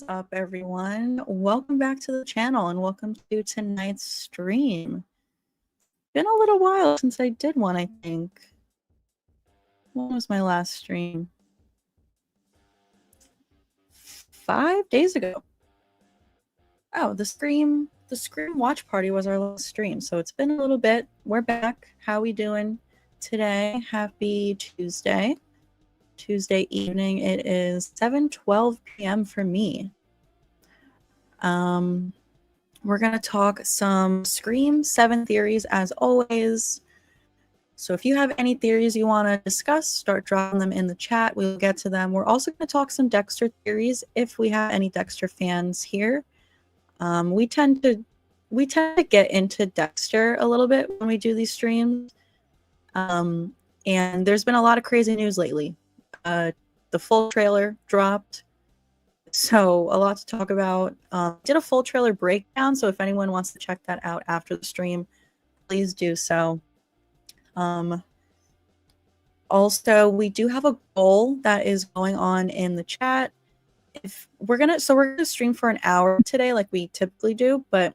up, everyone? Welcome back to the channel and welcome to tonight's stream. Been a little while since I did one, I think. When was my last stream? 5 days ago. Oh, the Scream watch party was our last stream, so it's been a little bit. We're back. How we doing today? Happy Tuesday. Tuesday evening. It is 7:12 p.m. for me. We're going to talk some Scream 7 theories as always. So if you have any theories you want to discuss, start dropping them in the chat. We'll get to them. We're also going to talk some Dexter theories if we have any Dexter fans here. We tend to get into Dexter a little bit when we do these streams. And there's been a lot of crazy news lately. The full trailer dropped. So a lot to talk about. Did a full trailer breakdown, so if anyone wants to check that out after the stream, please do so. Also, we do have a goal that is going on in the chat. If we're gonna stream for an hour today, like we typically do, but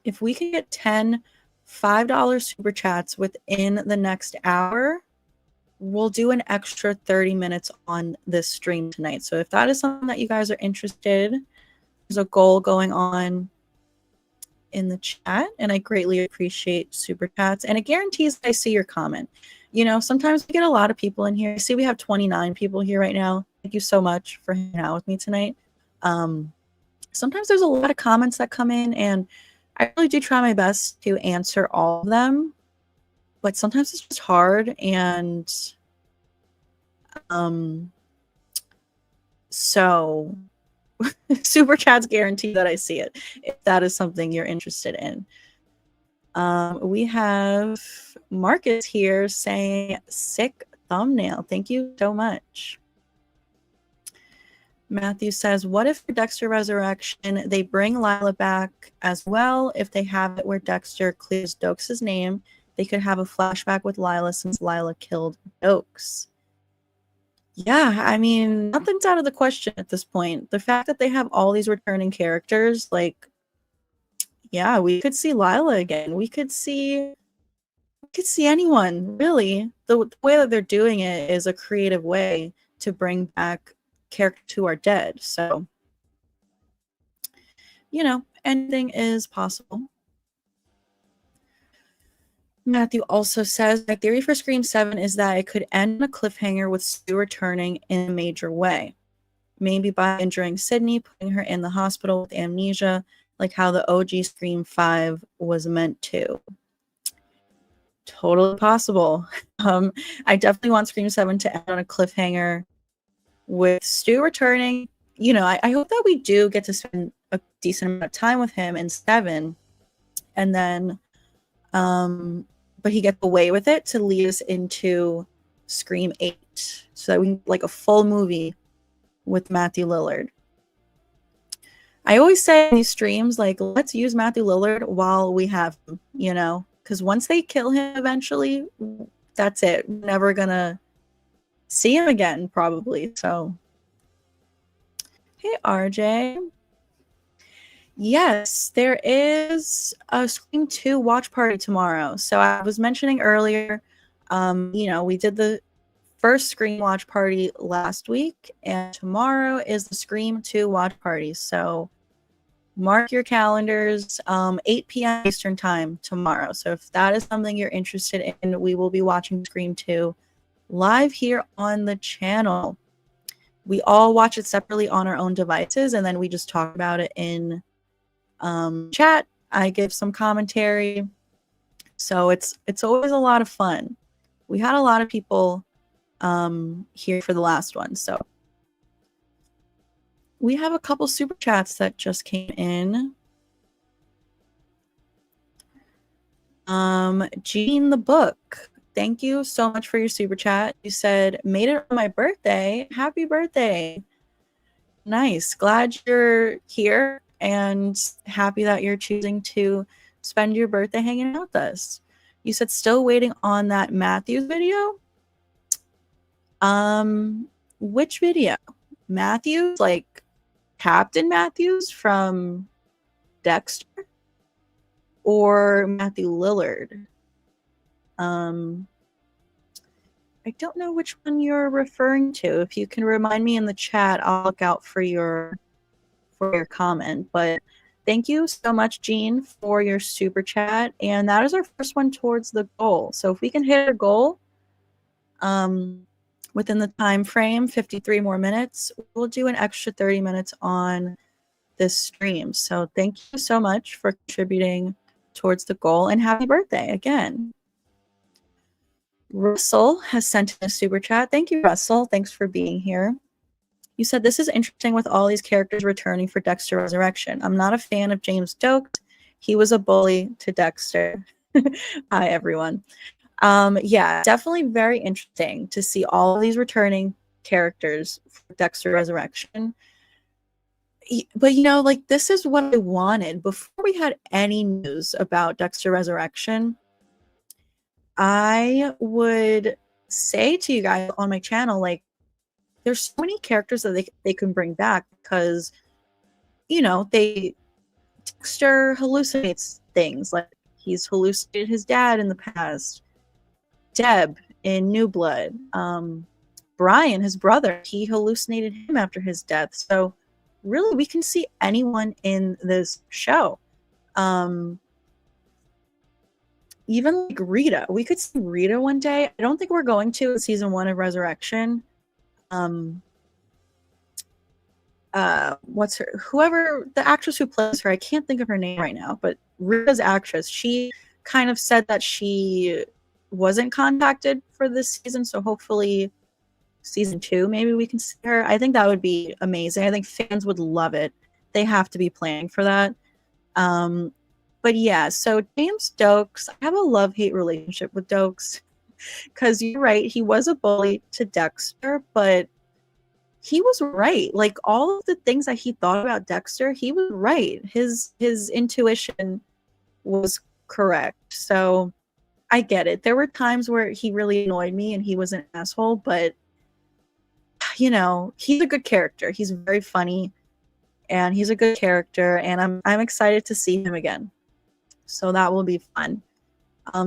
if we can get 10 $5 super chats within the next hour, we'll do an extra 30 minutes on this stream tonight. So if that is something that you guys are interested, there's a goal going on in the chat, and I greatly appreciate super chats. And it guarantees I see your comment. You know, sometimes we get a lot of people in here. I see we have 29 people here right now. Thank you so much for hanging out with me tonight. Sometimes there's a lot of comments that come in, and I really do try my best to answer all of them. But sometimes it's just hard, and so super chats guarantee that I see it if that is something you're interested in. We have Marcus here saying sick thumbnail. Thank you so much. Matthew says, what if for Dexter Resurrection they bring Lila back as well? If they have it where Dexter clears Dokes' name, they could have a flashback with Lila since Lila killed Dokes. Yeah, I mean, nothing's out of the question at this point. The fact that they have all these returning characters, like, yeah, we could see Lila again. We could see anyone, really. The way that they're doing it is a creative way to bring back characters who are dead. So, you know, anything is possible. Matthew also says, my theory for Scream 7 is that it could end on a cliffhanger with Stu returning in a major way. Maybe by injuring Sydney, putting her in the hospital with amnesia, like how the OG Scream 5 was meant to. Totally possible. I definitely want Scream 7 to end on a cliffhanger with Stu returning. You know, I hope that we do get to spend a decent amount of time with him in 7. And then, but he gets away with it to lead us into Scream 8. So that we can like a full movie with Matthew Lillard. I always say in these streams, like, let's use Matthew Lillard while we have him, you know? Because once they kill him eventually, that's it. We're never going to see him again, probably. So, hey, RJ. Yes, there is a Scream 2 watch party tomorrow. So I was mentioning earlier, you know, we did the first Scream watch party last week, and tomorrow is the Scream 2 watch party. So mark your calendars, 8 p.m. Eastern time tomorrow. So if that is something you're interested in, we will be watching Scream 2 live here on the channel. We all watch it separately on our own devices, and then we just talk about it in chat. I give some commentary. So it's always a lot of fun. We had a lot of people here for the last one. So we have a couple super chats that just came in. Jean the Book, thank you so much for your super chat. You said, made it on my birthday. Happy birthday. Nice. Glad you're here and happy that you're choosing to spend your birthday hanging out with us. You said still waiting on that Matthews video. Which video? Matthews, like Captain Matthews from Dexter or Matthew Lillard. I don't know which one you're referring to. If you can remind me in the chat, I'll look out for your comment. But thank you so much, Jean, for your super chat. And that is our first one towards the goal. So if we can hit our goal within the time frame, 53 more minutes, we'll do an extra 30 minutes on this stream. So thank you so much for contributing towards the goal, and happy birthday again. Russell has sent in a super chat. Thank you, Russell. Thanks for being here. You said, this is interesting with all these characters returning for Dexter Resurrection. I'm not a fan of James Stokes. He was a bully to Dexter. Hi, everyone. Yeah, definitely very interesting to see all of these returning characters for Dexter Resurrection. But, you know, like, this is what I wanted. Before we had any news about Dexter Resurrection, I would say to you guys on my channel, like, there's so many characters that they can bring back because, you know, Dexter hallucinates things. Like, he's hallucinated his dad in the past. Deb in New Blood. Brian, his brother, he hallucinated him after his death. So really, we can see anyone in this show. Even like Rita. We could see Rita one day. I don't think we're going to in season 1 of Resurrection. What's her, whoever the actress who plays her, I can't think of her name right now, but Rita's actress, she kind of said that she wasn't contacted for this season, so hopefully season 2 maybe we can see her. I think that would be amazing. I think fans would love it. They have to be planning for that. But yeah, so James Stokes, I have a love-hate relationship with Stokes because you're right, he was a bully to Dexter, but he was right. Like, all of the things that he thought about Dexter, he was right. His intuition was correct. So I get it. There were times where he really annoyed me and he was an asshole, but, you know, he's a good character. He's very funny and he's a good character, and I'm excited to see him again. So that will be fun.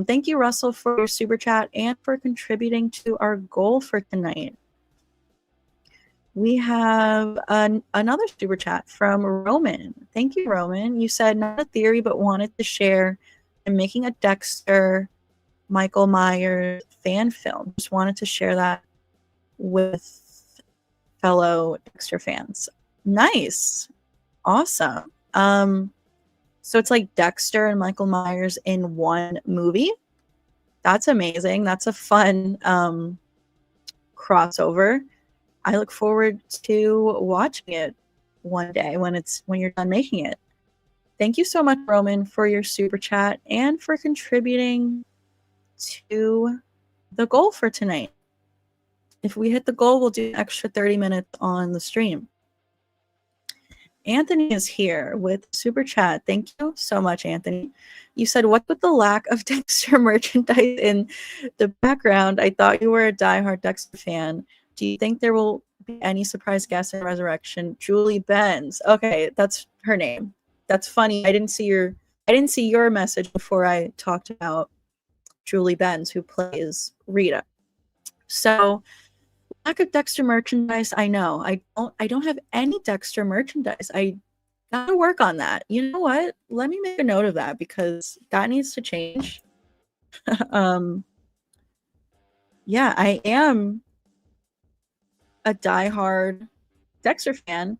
Thank you, Russell, for your super chat and for contributing to our goal for tonight. We have another super chat from Roman. Thank you, Roman. You said, not a theory, but wanted to share. I'm making a Dexter Michael Myers fan film. Just wanted to share that with fellow Dexter fans. Nice. Awesome. So it's like Dexter and Michael Myers in one movie. That's amazing. That's a fun crossover. I look forward to watching it one day when you're done making it. Thank you so much, Roman, for your super chat and for contributing to the goal for tonight. If we hit the goal, we'll do an extra 30 minutes on the stream. Anthony is here with super chat. Thank you so much, Anthony. You said, what with the lack of Dexter merchandise in the background? I thought you were a diehard Dexter fan. Do you think there will be any surprise guests in Resurrection? Julie Benz. Okay, that's her name. That's funny. I didn't see your message before I talked about Julie Benz, who plays Rita. So, lack of Dexter merchandise, I know. I don't have any Dexter merchandise. I gotta work on that. You know what? Let me make a note of that because that needs to change. Yeah, I am a diehard Dexter fan.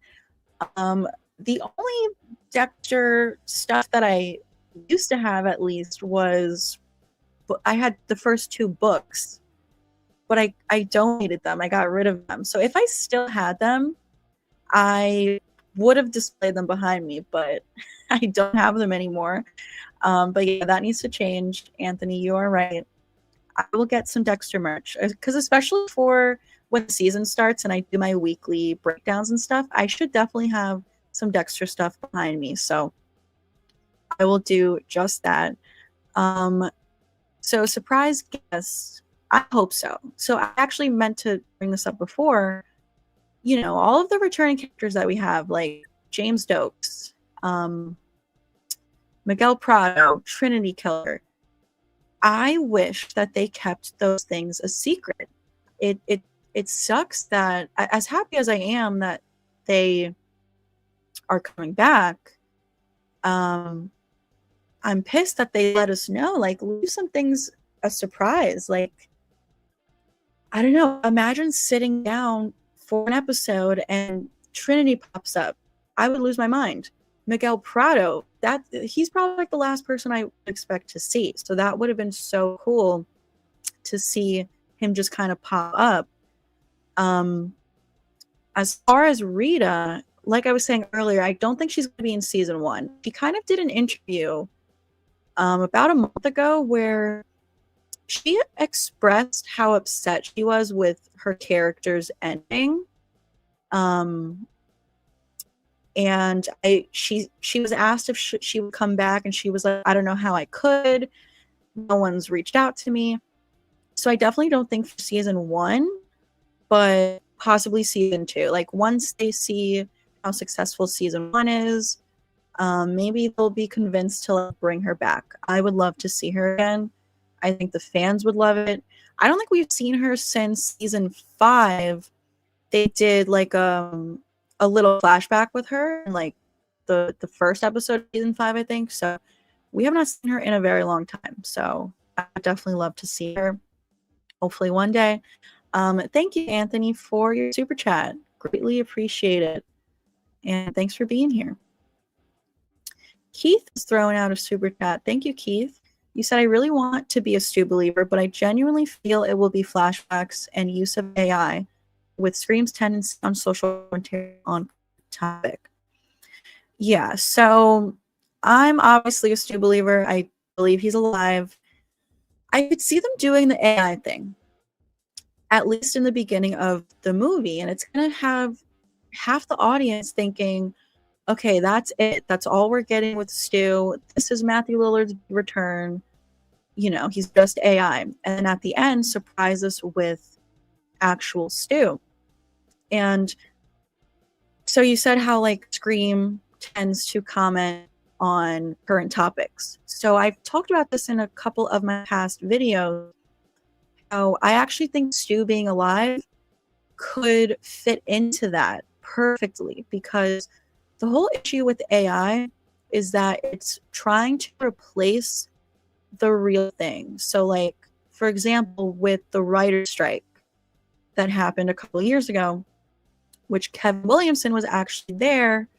The only Dexter stuff that I used to have, at least, was I had the first 2 books, but I donated them. I got rid of them. So if I still had them, I would have displayed them behind me, but I don't have them anymore. But yeah, that needs to change. Anthony, you are right. I will get some Dexter merch because especially for when the season starts and I do my weekly breakdowns and stuff, I should definitely have some Dexter stuff behind me. So I will do just that. So surprise guest, I hope so. So I actually meant to bring this up before. You know, all of the returning characters that we have, like James Dokes, Miguel Prado, Trinity Killer. I wish that they kept those things a secret. It sucks that, as happy as I am that they are coming back, I'm pissed that they let us know. Like, leave some things a surprise. Like, I don't know. Imagine sitting down for an episode and Trinity pops up. I would lose my mind. Miguel Prado, that he's probably like the last person I would expect to see. So that would have been so cool to see him just kind of pop up. As far as Rita, like I was saying earlier, I don't think she's going to be in season 1. She kind of did an interview about a month ago where she expressed how upset she was with her character's ending. And she was asked if she would come back, and she was like, I don't know how I could. No one's reached out to me. So I definitely don't think for season 1, but possibly season 2. Like, once they see how successful season 1 is, maybe they'll be convinced to like, bring her back. I would love to see her again. I think the fans would love it. I don't think we've seen her since season 5. They did like a little flashback with her in like the first episode of season 5, I think. So we have not seen her in a very long time. So I would definitely love to see her. Hopefully one day. Thank you, Anthony, for your super chat. Greatly appreciate it. And thanks for being here. Keith is throwing out a super chat. Thank you, Keith. You said, I really want to be a Stu believer, but I genuinely feel it will be flashbacks and use of AI with Scream's tendency on social commentary on topic. Yeah, so I'm obviously a Stu believer. I believe he's alive. I could see them doing the AI thing, at least in the beginning of the movie, and it's going to have half the audience thinking, okay, that's it. That's all we're getting with Stu. This is Matthew Lillard's return. You know, he's just AI. And at the end, surprise us with actual Stu. And so you said how, like, Scream tends to comment on current topics. So I've talked about this in a couple of my past videos. How I actually think Stu being alive could fit into that perfectly, because the whole issue with AI is that it's trying to replace the real thing. So, like, for example, with the writer's strike that happened a couple of years ago, which Kevin Williamson was actually there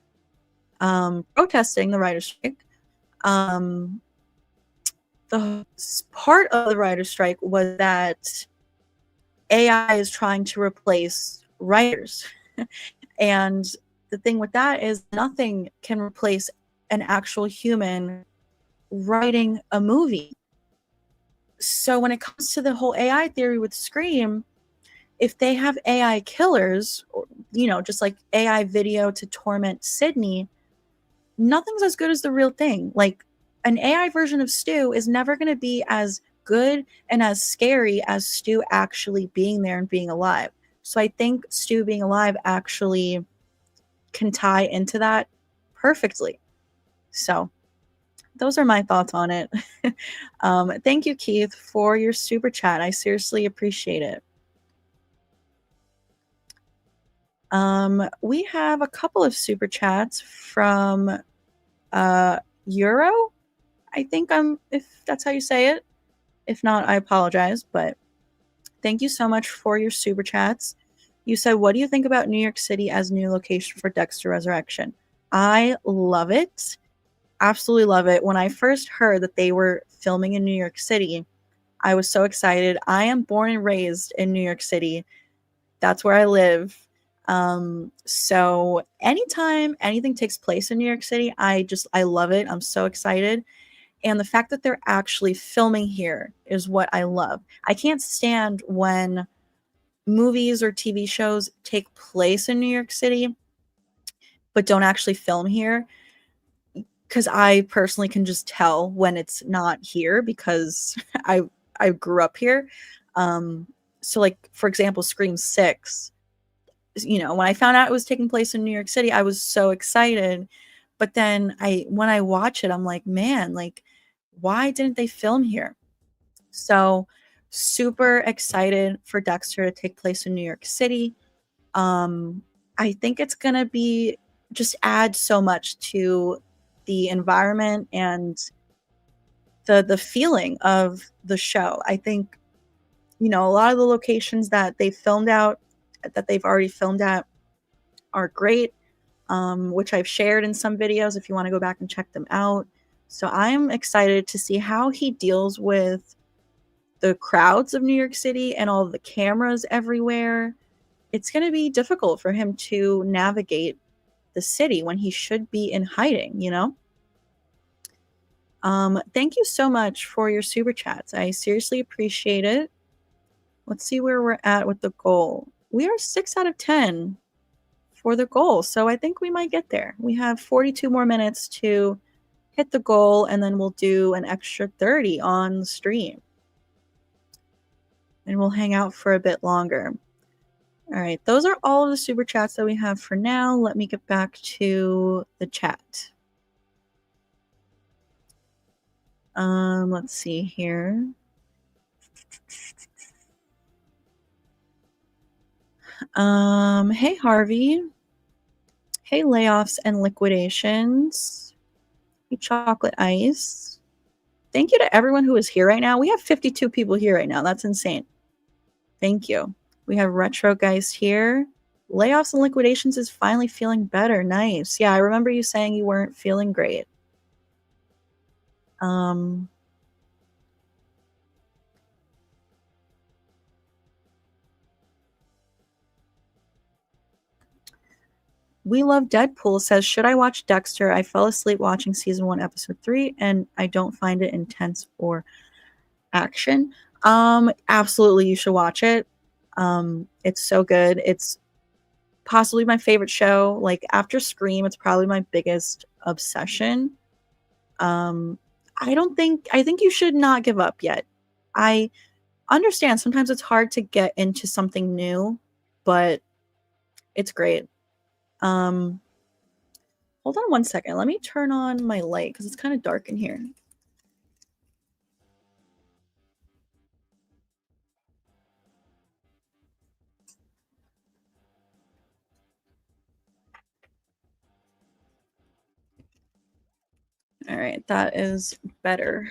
protesting the writer's strike. The part of the writer's strike was that AI is trying to replace writers. And the thing with that is nothing can replace an actual human writing a movie. So when it comes to the whole AI theory with Scream, if they have AI killers, or, you know, just like AI video to torment Sydney, nothing's as good as the real thing. Like, an AI version of Stu is never going to be as good and as scary as Stu actually being there and being alive. So I think Stu being alive actually can tie into that perfectly. So those are my thoughts on it. Thank you, Keith, for your super chat. I seriously appreciate it. We have a couple of super chats from Euro. I think if that's how you say it. If not, I apologize, but thank you so much for your super chats. You said, what do you think about New York City as new location for Dexter Resurrection? I love it. Absolutely love it. When I first heard that they were filming in New York City, I was so excited. I am born and raised in New York City. That's where I live. So anytime anything takes place in New York City, I love it. I'm so excited. And the fact that they're actually filming here is what I love. I can't stand when movies or TV shows take place in New York City, but don't actually film here. Because I personally can just tell when it's not here, because I grew up here. So, like, for example, Scream 6, when I found out it was taking place in New York City, I was so excited. But then when I watch it, I'm like, man, like, why didn't they film here? So super excited for Dexter to take place in New York City. I think it's gonna be just add so much to the environment and the feeling of the show. I think, a lot of the locations that they've already filmed at are great, which I've shared in some videos if you want to go back and check them out. So I'm excited to see how he deals with the crowds of New York City and all the cameras everywhere. It's going to be difficult for him to navigate the city when he should be in hiding. Thank you so much for your super chats. I seriously appreciate it. Let's see where we're at with the goal. We are 6 out of 10 for the goal, so I think we might get there. We have 42 more minutes to hit the goal, and then we'll do an extra 30 on the stream. And we'll hang out for a bit longer. All right, those are all of the super chats that we have for now. Let me get back to the chat. Let's see here. Hey Harvey. Hey layoffs and liquidations. Hey chocolate ice. Thank you to everyone who is here right now. We have 52 people here right now. That's insane. Thank you. We have retro guys here. Layoffs and liquidations is finally feeling better. Nice. Yeah, I remember you saying you weren't feeling great. We Love Deadpool says, should I watch Dexter? I fell asleep watching season 1, episode 3, and I don't find it intense or action. Absolutely, you should watch it. It's so good. It's possibly my favorite show. Like after Scream, it's probably my biggest obsession. I think you should not give up yet. I understand sometimes it's hard to get into something new, but it's great. Hold on one second. Let me turn on my light because it's kind of dark in here. All right, that is better.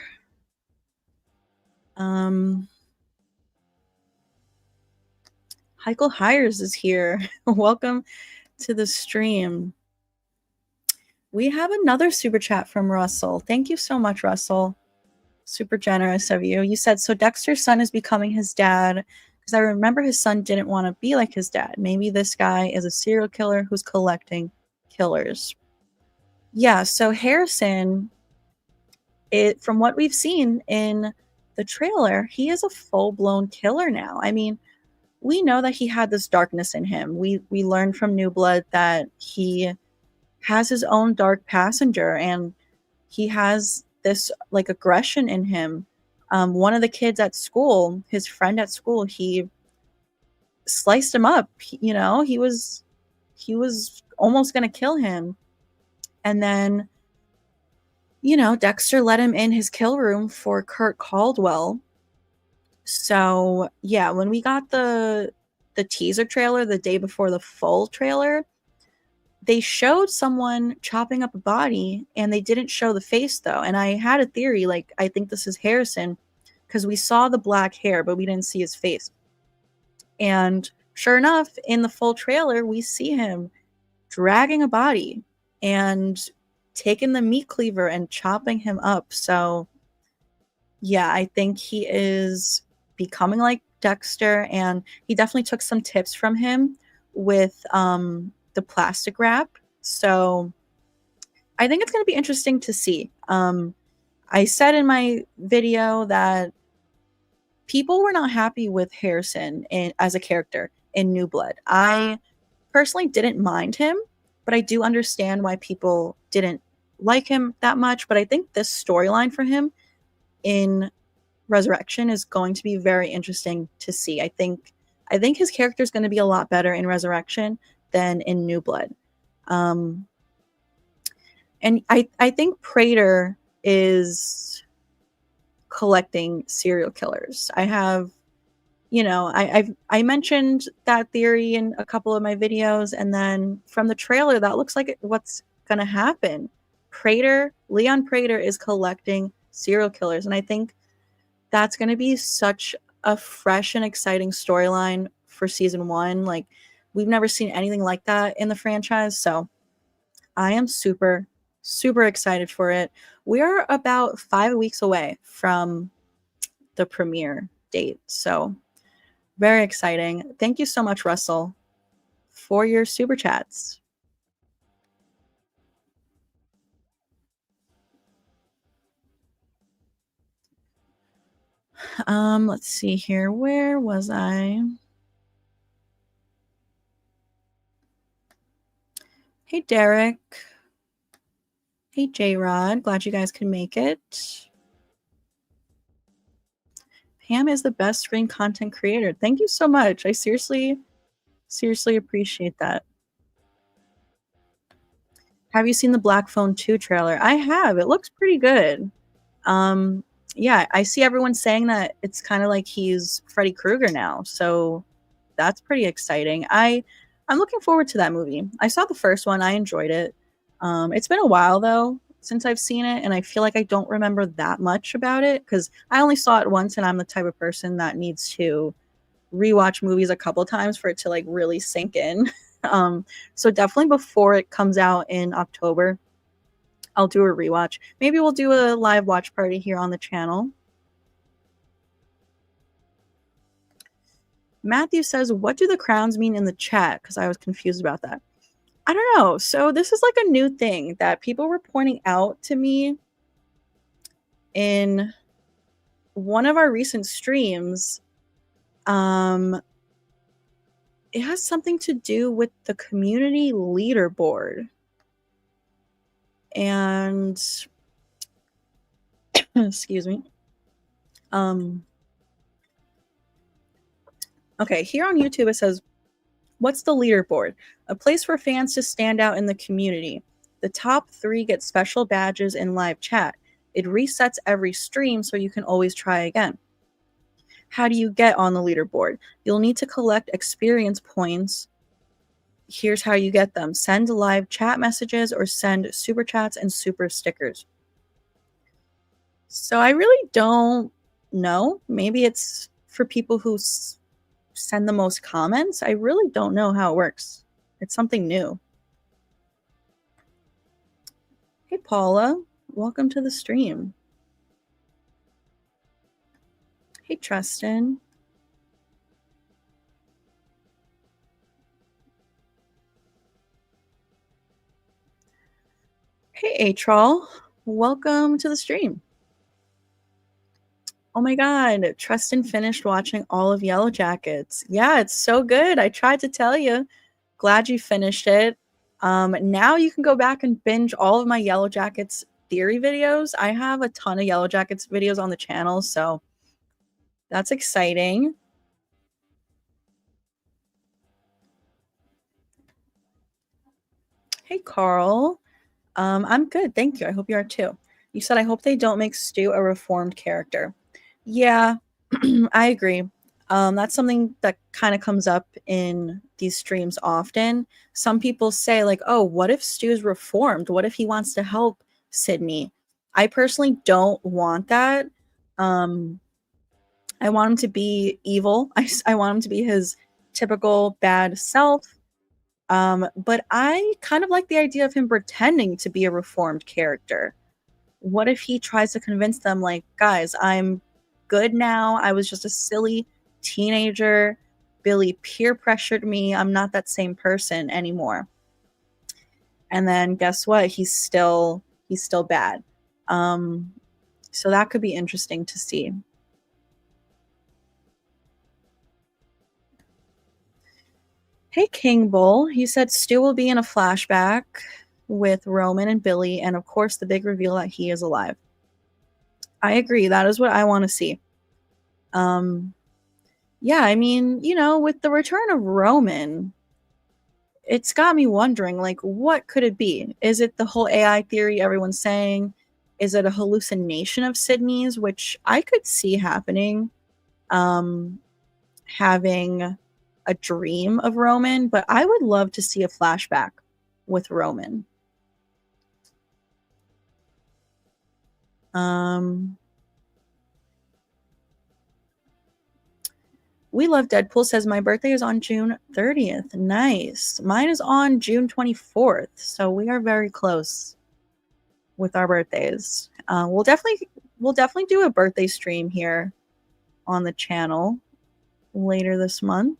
Heichel Hires is here. Welcome to the stream. We have another super chat from Russell. Thank you so much, Russell. Super generous of you. You said, so Dexter's son is becoming his dad because I remember his son didn't want to be like his dad. Maybe this guy is a serial killer who's collecting killers. Yeah, so Harrison, from what we've seen in the trailer, he is a full-blown killer now. I mean, we know that he had this darkness in him. We learned from New Blood that he has his own dark passenger and he has this like aggression in him. One of the kids at school, his friend at school, he sliced him up. He was almost going to kill him. And then, Dexter let him in his kill room for Kurt Caldwell. So, yeah, when we got the teaser trailer the day before the full trailer, they showed someone chopping up a body and they didn't show the face though. And I had a theory, like, I think this is Harrison because we saw the black hair, but we didn't see his face. And sure enough, in the full trailer, we see him dragging a body and taking the meat cleaver and chopping him up. So yeah, I think he is becoming like Dexter, and he definitely took some tips from him with the plastic wrap. So I think it's going to be interesting to see. I said in my video that people were not happy with Harrison as a character in New Blood. I personally didn't mind him, but I do understand why people didn't like him that much. But I think this storyline for him in Resurrection is going to be very interesting to see. I think I think his character is going to be a lot better in Resurrection than in New Blood. And I think Prater is collecting serial killers. I have, I mentioned that theory in a couple of my videos, and then from the trailer, that looks like what's going to happen. Leon Prater is collecting serial killers, and I think that's going to be such a fresh and exciting storyline for season 1. Like, we've never seen anything like that in the franchise, so I am super, super excited for it. We are about 5 weeks away from the premiere date, so very exciting. Thank you so much, Russell, for your super chats. Let's see here. Where was I? Hey, Derek. Hey, J-Rod. Glad you guys can make it. Pam is the best screen content creator. Thank you so much. I seriously appreciate that. Have you seen the Black Phone 2 trailer? I have. It looks pretty good. Yeah, I see everyone saying that it's kind of like he's Freddy Krueger now. So that's pretty exciting. I'm looking forward to that movie. I saw the first one. I enjoyed it. It's been a while, though, since I've seen it, and I feel like I don't remember that much about it because I only saw it once, and I'm the type of person that needs to rewatch movies a couple times for it to like really sink in. So definitely before it comes out in October, I'll do a rewatch. Maybe we'll do a live watch party here on the channel. Matthew says, what do the crowns mean in the chat? Because I was confused about that. I don't know. So this is like a new thing that people were pointing out to me in one of our recent streams. It has something to do with the community leaderboard. And excuse me. Okay, here on YouTube it says, what's the leaderboard? A place for fans to stand out in the community. The top 3 get special badges in live chat. It resets every stream so you can always try again. How do you get on the leaderboard? You'll need to collect experience points. Here's how you get them. Send live chat messages or send super chats and super stickers. So I really don't know. Maybe it's for people who send the most comments. I really don't know how it works. It's something new. Hey, Paula. Welcome to the stream. Hey, Tristan. Hey, Atrol. Welcome to the stream. Oh my god, Tristan finished watching all of Yellow Jackets. Yeah, it's so good. I tried to tell you. Glad you finished it. Now you can go back and binge all of my Yellow Jackets theory videos. I have a ton of Yellow Jackets videos on the channel, so that's exciting. Hey, Carl. I'm good, thank you. I hope you are too. You said, I hope they don't make Stu a reformed character. Yeah, I agree. That's something that kind of comes up in these streams often. Some people say, like, oh, what if Stu's reformed? What if he wants to help Sydney? I personally don't want that. I want him to be evil. I want him to be his typical bad self. But I kind of like the idea of him pretending to be a reformed character. What if he tries to convince them, like, guys, I'm good now. I was just a silly teenager. Billy peer pressured me. I'm not that same person anymore. And then guess what? He's still bad. So that could be interesting to see. Hey, King Bull. He said Stu will be in a flashback with Roman and Billy, and of course the big reveal that he is alive. I agree. That is what I want to see. Yeah, I mean, with the return of Roman, it's got me wondering, like, what could it be? Is it the whole AI theory everyone's saying? Is it a hallucination of Sydney's, which I could see happening? Um, Having a dream of Roman, but I would love to see a flashback with Roman. Um, We Love Deadpool says my birthday is on June 30th. Nice. Mine is on June 24th, so we are very close with our birthdays. We'll definitely do a birthday stream here on the channel later this month.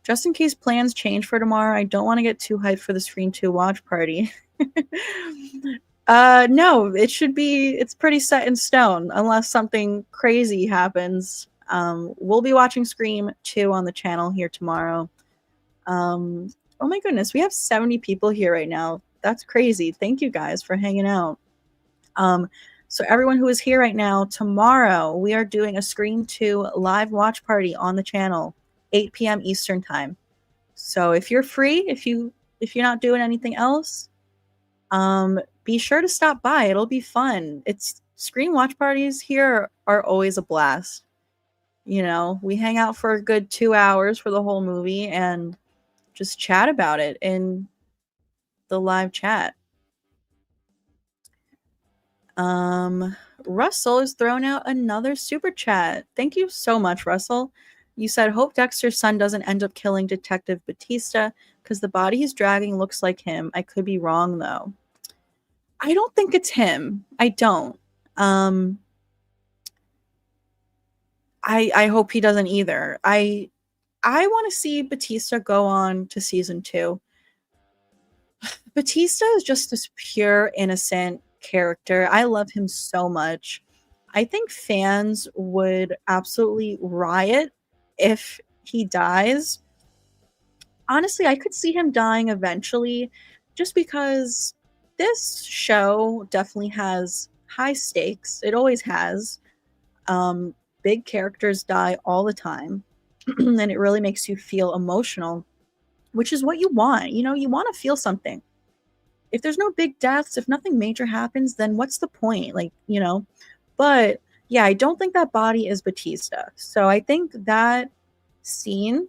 Just in case plans change for tomorrow, I don't want to get too hyped for the Screen 2 watch party. No, it's pretty set in stone unless something crazy happens. We'll be watching Scream 2 on the channel here tomorrow. Oh my goodness, we have 70 people here right now. That's crazy. Thank you guys for hanging out. So everyone who is here right now, tomorrow we are doing a Scream 2 live watch party on the channel, 8 p.m. Eastern time. So if you're free, if you're not doing anything else, be sure to stop by. It'll be fun. It's Scream watch parties here are always a blast. We hang out for a good 2 hours for the whole movie and just chat about it in the live chat. Russell is throwing out another super chat. Thank you so much, Russell. You said, hope Dexter's son doesn't end up killing Detective Batista because the body he's dragging looks like him. I could be wrong, though. I don't think it's him. I don't. I hope he doesn't either. I want to see Batista go on to season 2. Batista is just this pure, innocent character. I love him so much. I think fans would absolutely riot if he dies. Honestly, I could see him dying eventually just because this show definitely has high stakes. It always has. Big characters die all the time, and it really makes you feel emotional, which is what you want. You want to feel something. If there's no big deaths, if nothing major happens, then what's the point? But yeah, I don't think that body is Batista. So I think that scene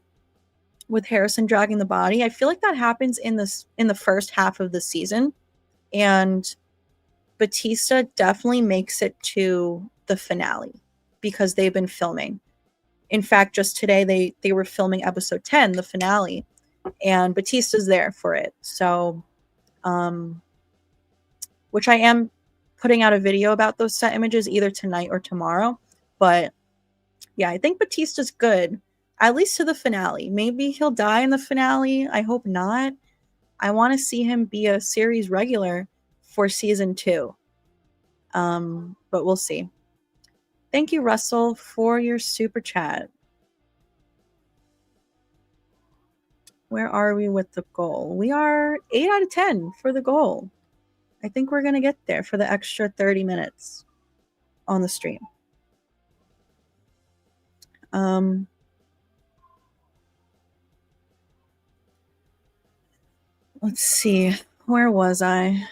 with Harrison dragging the body, I feel like that happens in the first half of the season, and Batista definitely makes it to the finale because they've been filming. In fact, just today they were filming episode 10, the finale, and Batista's there for it. So which I am putting out a video about those set images either tonight or tomorrow. But yeah, I think Batista's good, at least to the finale. Maybe he'll die in the finale. I hope not. I want to see him be a series regular for season 2. But we'll see. Thank you, Russell, for your super chat. Where are we with the goal? We are 8 out of 10 for the goal. I think we're going to get there for the extra 30 minutes on the stream. Let's see. Where was I?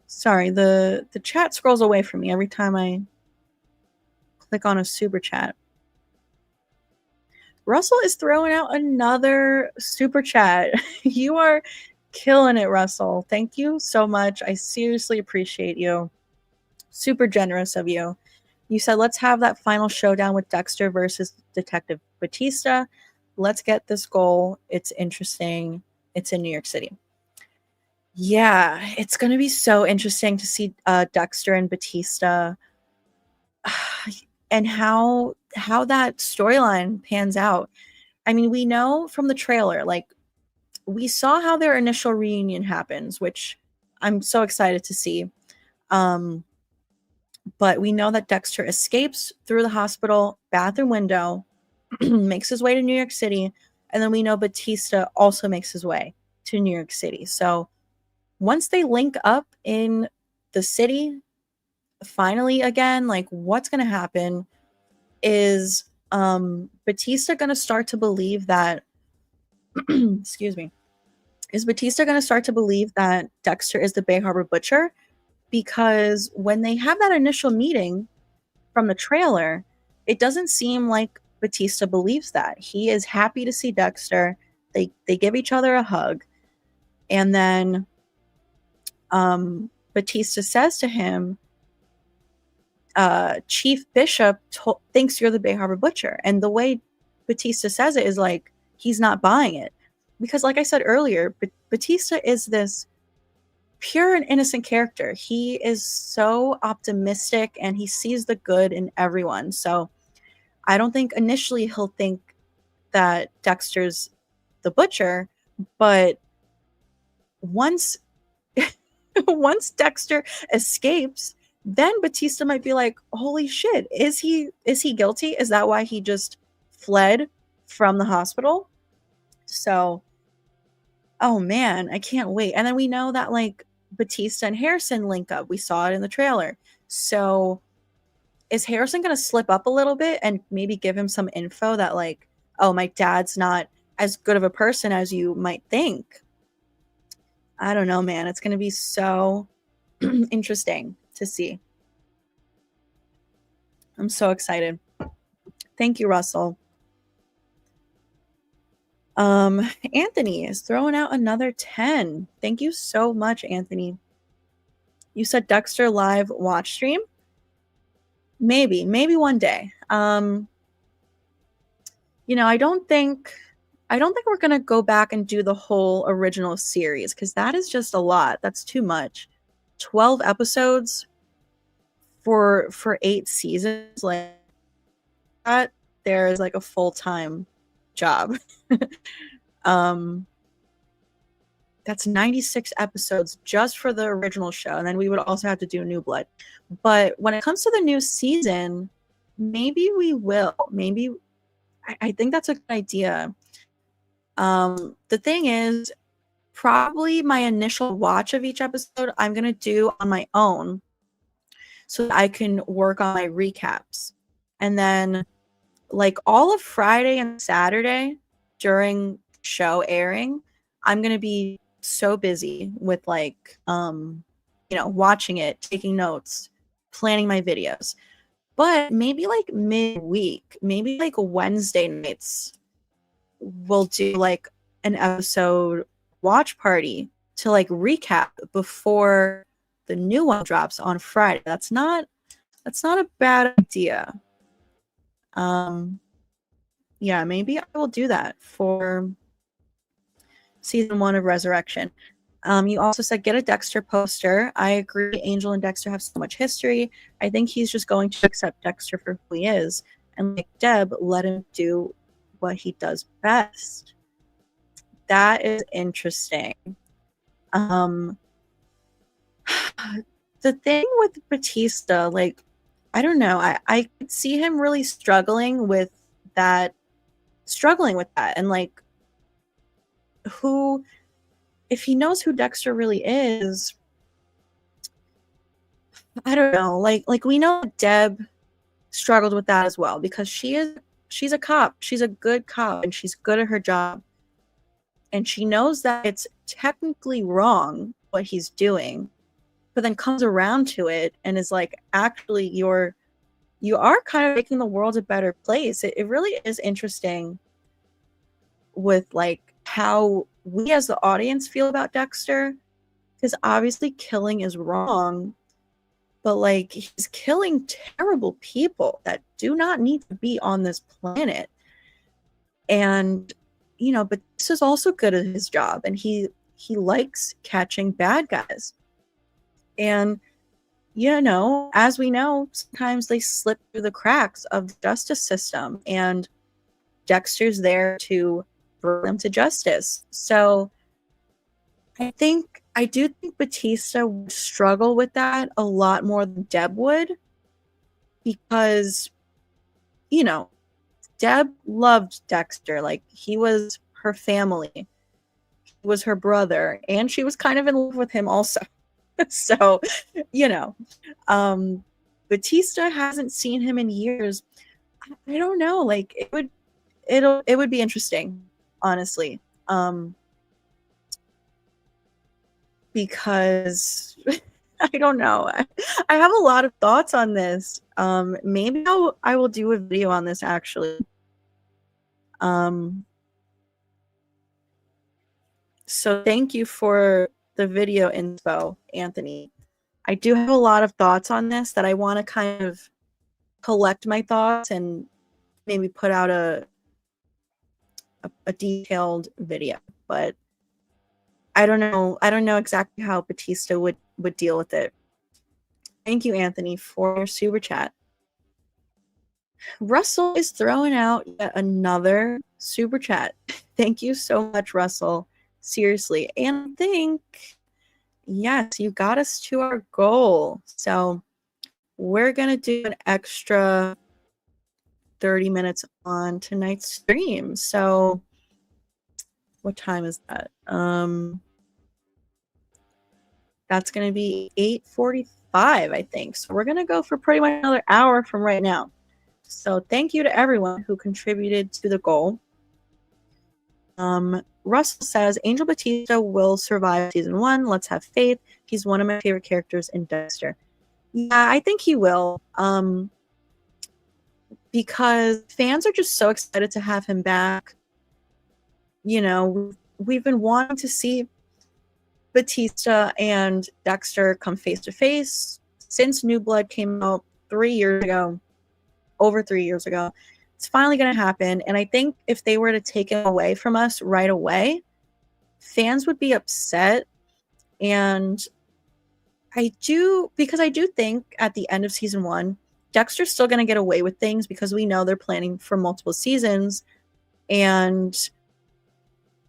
Sorry, the chat scrolls away from me every time I click on a super chat. Russell is throwing out another super chat. You are killing it, Russell. Thank you so much. I seriously appreciate you. Super generous of you. You said, let's have that final showdown with Dexter versus Detective Batista. Let's get this goal. It's interesting. It's in New York City. Yeah, it's going to be so interesting to see Dexter and Batista and how that storyline pans out. I mean, we know from the trailer, we saw how their initial reunion happens, which I'm so excited to see. But we know that Dexter escapes through the hospital bathroom window, makes his way to New York City, And then we know Batista also makes his way to New York City. So once they link up in the city, finally again, like what's going to happen is Batista going to start to believe that excuse me. Is Batista going to start to believe that Dexter is the Bay Harbor Butcher? Because when they have that initial meeting from the trailer, it doesn't seem like Batista believes that. He is happy to see Dexter. They give each other a hug. And then Batista says to him, Chief Bishop thinks you're the Bay Harbor Butcher. And the way Batista says it is like he's not buying it. Because like I said earlier, Batista is this pure and innocent character. He is so optimistic and he sees the good in everyone. So I don't think initially he'll think that Dexter's the butcher, but once once Dexter escapes, then Batista might be like, holy shit, is he guilty? Is that why he just fled from the hospital? So, oh man, I can't wait. And then we know that like Batista and Harrison link up. We saw it in the trailer. So is Harrison going to slip up a little bit and maybe give him some info that like, oh, my dad's not as good of a person as you might think? I don't know, man. It's going to be so interesting to see. I'm so excited. Thank you, Russell. Anthony is throwing out another 10. Thank you so much, Anthony. You said Dexter live watch stream? Maybe one day. You know, I don't think we're gonna go back and do the whole original series because that is just a lot. That's too much. 12 episodes for 8 seasons, like that. There is like a full-time job. That's 96 episodes just for the original show, and then we would also have to do New Blood. But when it comes to the new season, maybe we will. Maybe I think that's a good idea. The thing is, probably my initial watch of each episode I'm gonna do on my own so that I can work on my recaps. And then like all of Friday and Saturday during show airing, I'm gonna be so busy with like you know, watching it, taking notes, planning my videos. But maybe like midweek, maybe like Wednesday nights, we'll do like an episode watch party to like recap before the new one drops on Friday. That's not a bad idea. Yeah, maybe I will do that for season 1 of Resurrection. You also said get a Dexter poster. I agree. Angel and Dexter have so much history. I think he's just going to accept Dexter for who he is. And like Deb, let him do what he does best. That is interesting. The thing with Batista, like, I don't know. I could see him really struggling with that. And like, if he knows who Dexter really is, I don't know. Like we know Deb struggled with that as well because she's a cop. She's a good cop and she's good at her job. And she knows that it's technically wrong what he's doing, but then comes around to it and is like, actually, you are kind of making the world a better place. It really is interesting with like how we as the audience feel about Dexter, because obviously killing is wrong, but like he's killing terrible people that do not need to be on this planet. And you know, but this is also good at his job, and he likes catching bad guys. And you know, as we know, sometimes they slip through the cracks of the justice system, and Dexter's there to bring them to justice. So I do think Batista would struggle with that a lot more than Deb would, because, you know, Deb loved Dexter. Like, he was her family. He was her brother. And she was kind of in love with him also. So, you know, Batista hasn't seen him in years. I don't know. Like, it would be interesting, honestly. Because I don't know. I have a lot of thoughts on this. Maybe I will do a video on this actually. So thank you for the video info, Anthony. I do have a lot of thoughts on this that I want to kind of collect my thoughts and maybe put out a detailed video, but I don't know exactly how Batista would deal with it. Thank you, Anthony, for your super chat. Russell is throwing out yet another super chat. Thank you so much, Russell. Seriously. And I think, yes, you got us to our goal. So we're going to do an extra 30 minutes on tonight's stream. So what time is that? That's going to be 8:45, I think. So we're going to go for pretty much another hour from right now. So thank you to everyone who contributed to the goal. Russell says, Angel Batista will survive season 1. Let's have faith. He's one of my favorite characters in Dexter. Yeah, I think he will. Because fans are just so excited to have him back. You know, we've been wanting to see Batista and Dexter come face to face since New Blood came out 3 years ago. Over 3 years ago. It's finally going to happen. And I think if they were to take him away from us right away, fans would be upset. And because I do think at the end of season 1, Dexter's still going to get away with things because we know they're planning for multiple seasons. And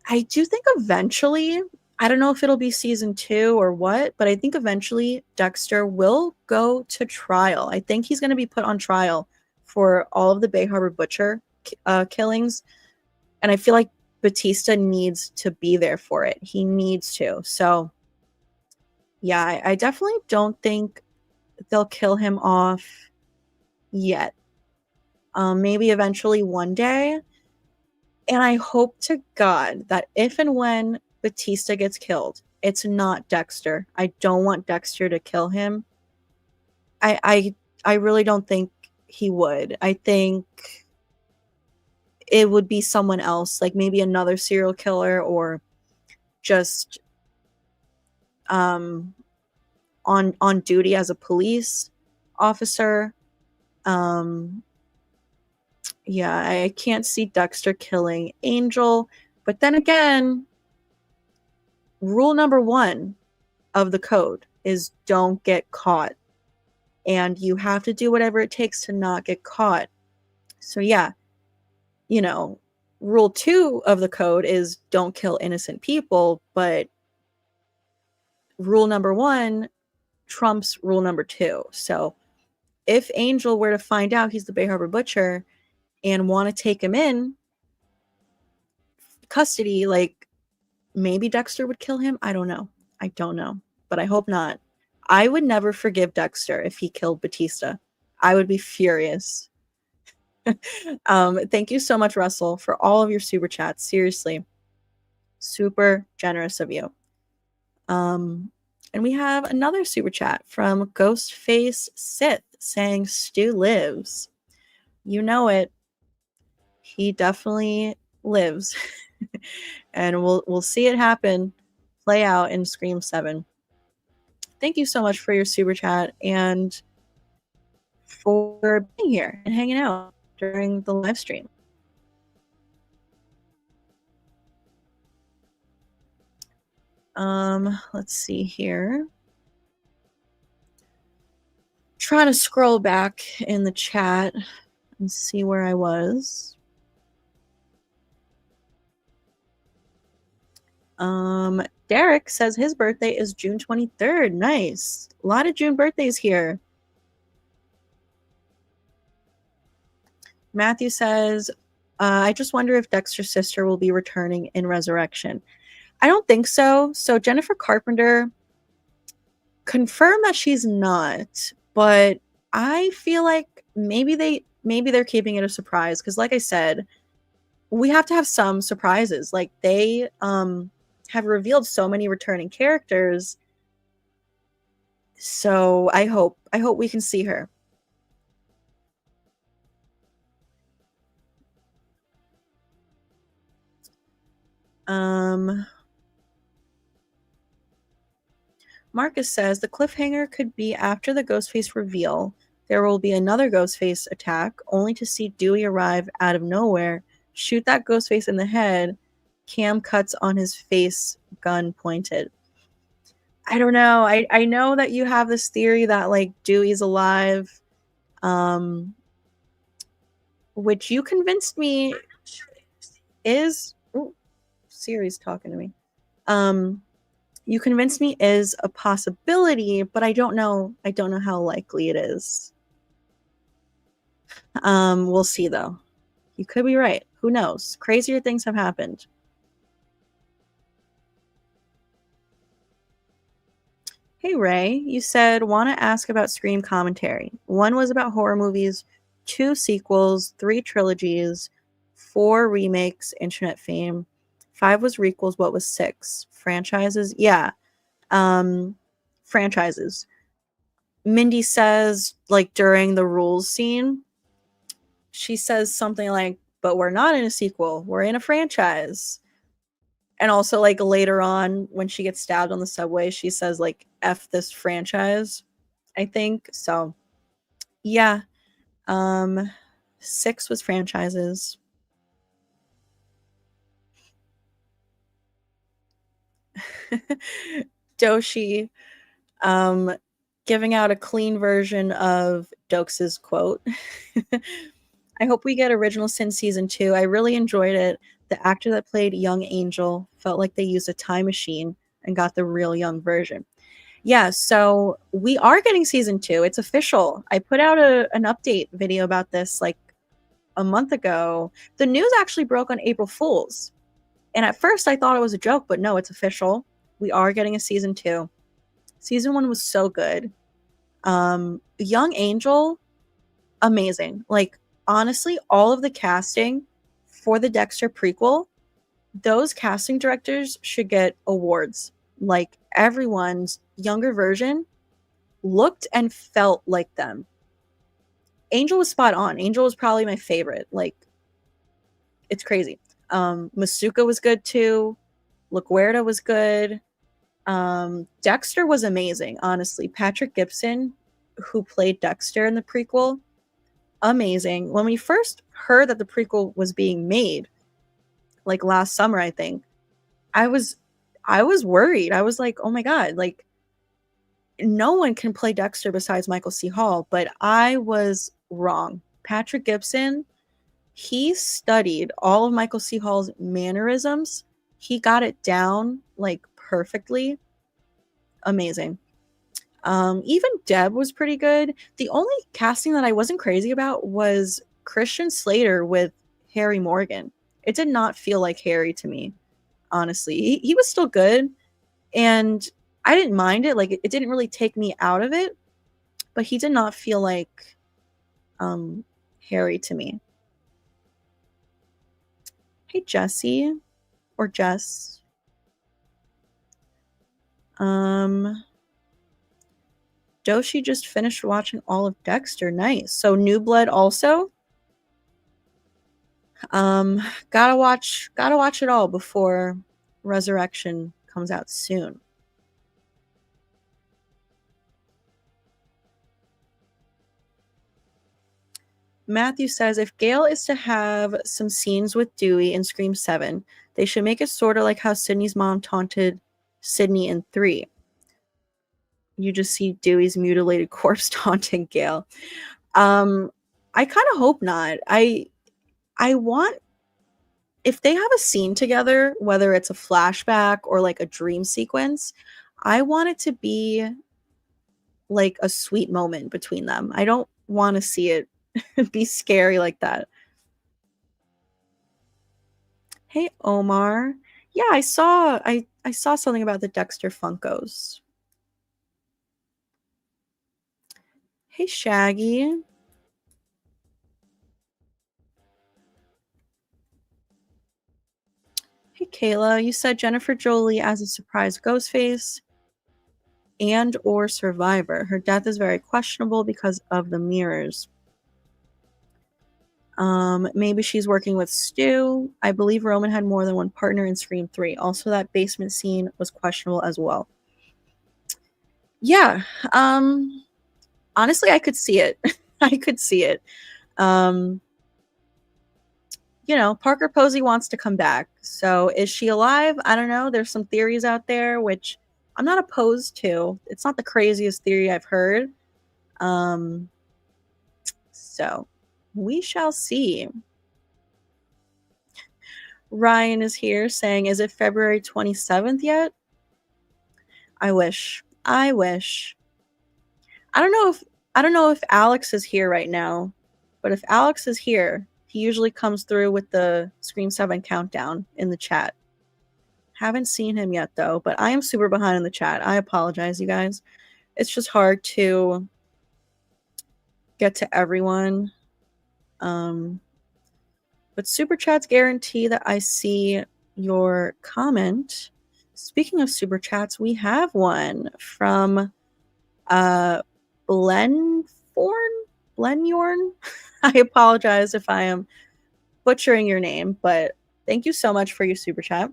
I do think eventually, I don't know if it'll be season 2 or what, but I think eventually Dexter will go to trial. I think he's going to be put on trial for all of the Bay Harbor Butcher killings. And I feel like Batista needs to be there for it. He needs to. So, yeah, I definitely don't think they'll kill him off yet. Maybe eventually one day. And I hope to God that if and when Batista gets killed, it's not Dexter. I don't want Dexter to kill him. I really don't think he would. I think it would be someone else, like maybe another serial killer or just on duty as a police officer. Yeah, I can't see Dexter killing Angel. But then again, rule number 1 of the code is don't get caught. And you have to do whatever it takes to not get caught. So yeah, you know, rule 2 of the code is don't kill innocent people, but rule number 1 trumps rule number 2. So if Angel were to find out he's the Bay Harbor Butcher and want to take him in custody, like maybe Dexter would kill him. I don't know. But I hope not. I would never forgive Dexter if he killed Batista. I would be furious. Thank you so much, Russell, for all of your super chats. Seriously, super generous of you. And we have another super chat from Ghostface Sith saying Stu lives. You know it. He definitely lives. And we'll see it happen, play out in Scream 7. Thank you so much for your super chat and for being here and hanging out during the live stream. Let's see here. Trying to scroll back in the chat and see where I was. Derek says his birthday is June 23rd. Nice. A lot of June birthdays here. Matthew says, I just wonder if Dexter's sister will be returning in Resurrection. I don't think so. So Jennifer Carpenter confirmed that she's not, but I feel like maybe they're keeping it a surprise because, like I said, we have to have some surprises. Like they have revealed so many returning characters. So I hope we can see her. Marcus says the cliffhanger could be after the Ghostface reveal. There will be another Ghostface attack, only to see Dewey arrive out of nowhere, shoot that Ghostface in the head. Cam cuts on his face, gun pointed. I don't know. I know that you have this theory that like Dewey's alive, which you convinced me is. Ooh, Siri's talking to me. You convinced me is a possibility, but I don't know how likely it is. We'll see though. You could be right. Who knows? Crazier things have happened. Hey Ray, you said want to ask about Scream commentary. 1 was about horror movies, 2 sequels, 3 trilogies, 4 remakes, internet fame. 5 was requels. What was 6? Franchises? Yeah. Franchises. Mindy says, like, during the rules scene, she says something like, but we're not in a sequel, we're in a franchise. And also, like, later on, when she gets stabbed on the subway, she says, like, F this franchise, I think. So, yeah. 6 was franchises. Doshi giving out a clean version of Dokes' quote. I hope we get Original Sin Season 2. I really enjoyed it. The actor that played Young Angel felt like they used a time machine and got the real young version. Yeah, so we are getting Season 2. It's official. I put out an update video about this like a month ago. The news actually broke on April Fool's. And at first I thought it was a joke, but no, it's official. We are getting a Season 2. Season 1 was so good. Young Angel, amazing. Like, honestly, all of the casting for the Dexter prequel, those casting directors should get awards. Like, everyone's younger version looked and felt like them. Angel was spot on. Angel was probably my favorite. Like, it's crazy. Masuka was good too. LaGuardia was good. Dexter was amazing, honestly. Patrick Gibson, who played Dexter in the prequel, amazing. When we first heard that the prequel was being made, like last summer, I think, I was worried. I was like, oh my God, like no one can play Dexter besides Michael C. Hall, but I was wrong. Patrick Gibson, he studied all of Michael C. Hall's mannerisms. He got it down like perfectly. Amazing. Even Deb was pretty good. The only casting that I wasn't crazy about was Christian Slater with Harry Morgan. It did not feel like Harry to me, honestly. He was still good, and I didn't mind it. Like, it didn't really take me out of it, but he did not feel like Harry to me. Hey, Jesse. Or Jess. Doshi just finished watching all of Dexter. Nice. So New Blood also. Gotta watch it all before Resurrection comes out soon. Matthew says if Gail is to have some scenes with Dewey in Scream 7, they should make it sort of like how Sydney's mom taunted Sydney in 3. You just see Dewey's mutilated corpse taunting Gail. I kind of hope not. I want, if they have a scene together, whether it's a flashback or like a dream sequence, I want it to be like a sweet moment between them. I don't want to see it be scary like that. Hey, Omar. Yeah, I saw something about the Dexter Funkos. Hey, Shaggy. Hey, Kayla. You said Jennifer Jolie as a surprise Ghostface and or survivor. Her death is very questionable because of the mirrors. Maybe she's working with Stu. I believe Roman had more than one partner in Scream 3. Also, that basement scene was questionable as well. Yeah. Honestly, I could see it. I could see it. Um, Parker Posey wants to come back. So is she alive? I don't know. There's some theories out there, which I'm not opposed to. It's not the craziest theory I've heard. Um, so we shall see. Ryan is here saying, is it February 27th yet? I wish. I wish. I don't know if Alex is here right now, but if Alex is here, he usually comes through with the Scream 7 countdown in the chat. Haven't seen him yet though, but I am super behind in the chat. I apologize, you guys. It's just hard to get to everyone. But super chats guarantee that I see your comment. Speaking of super chats, we have one from Blenyorn. I apologize if I am butchering your name, but thank you so much for your super chat.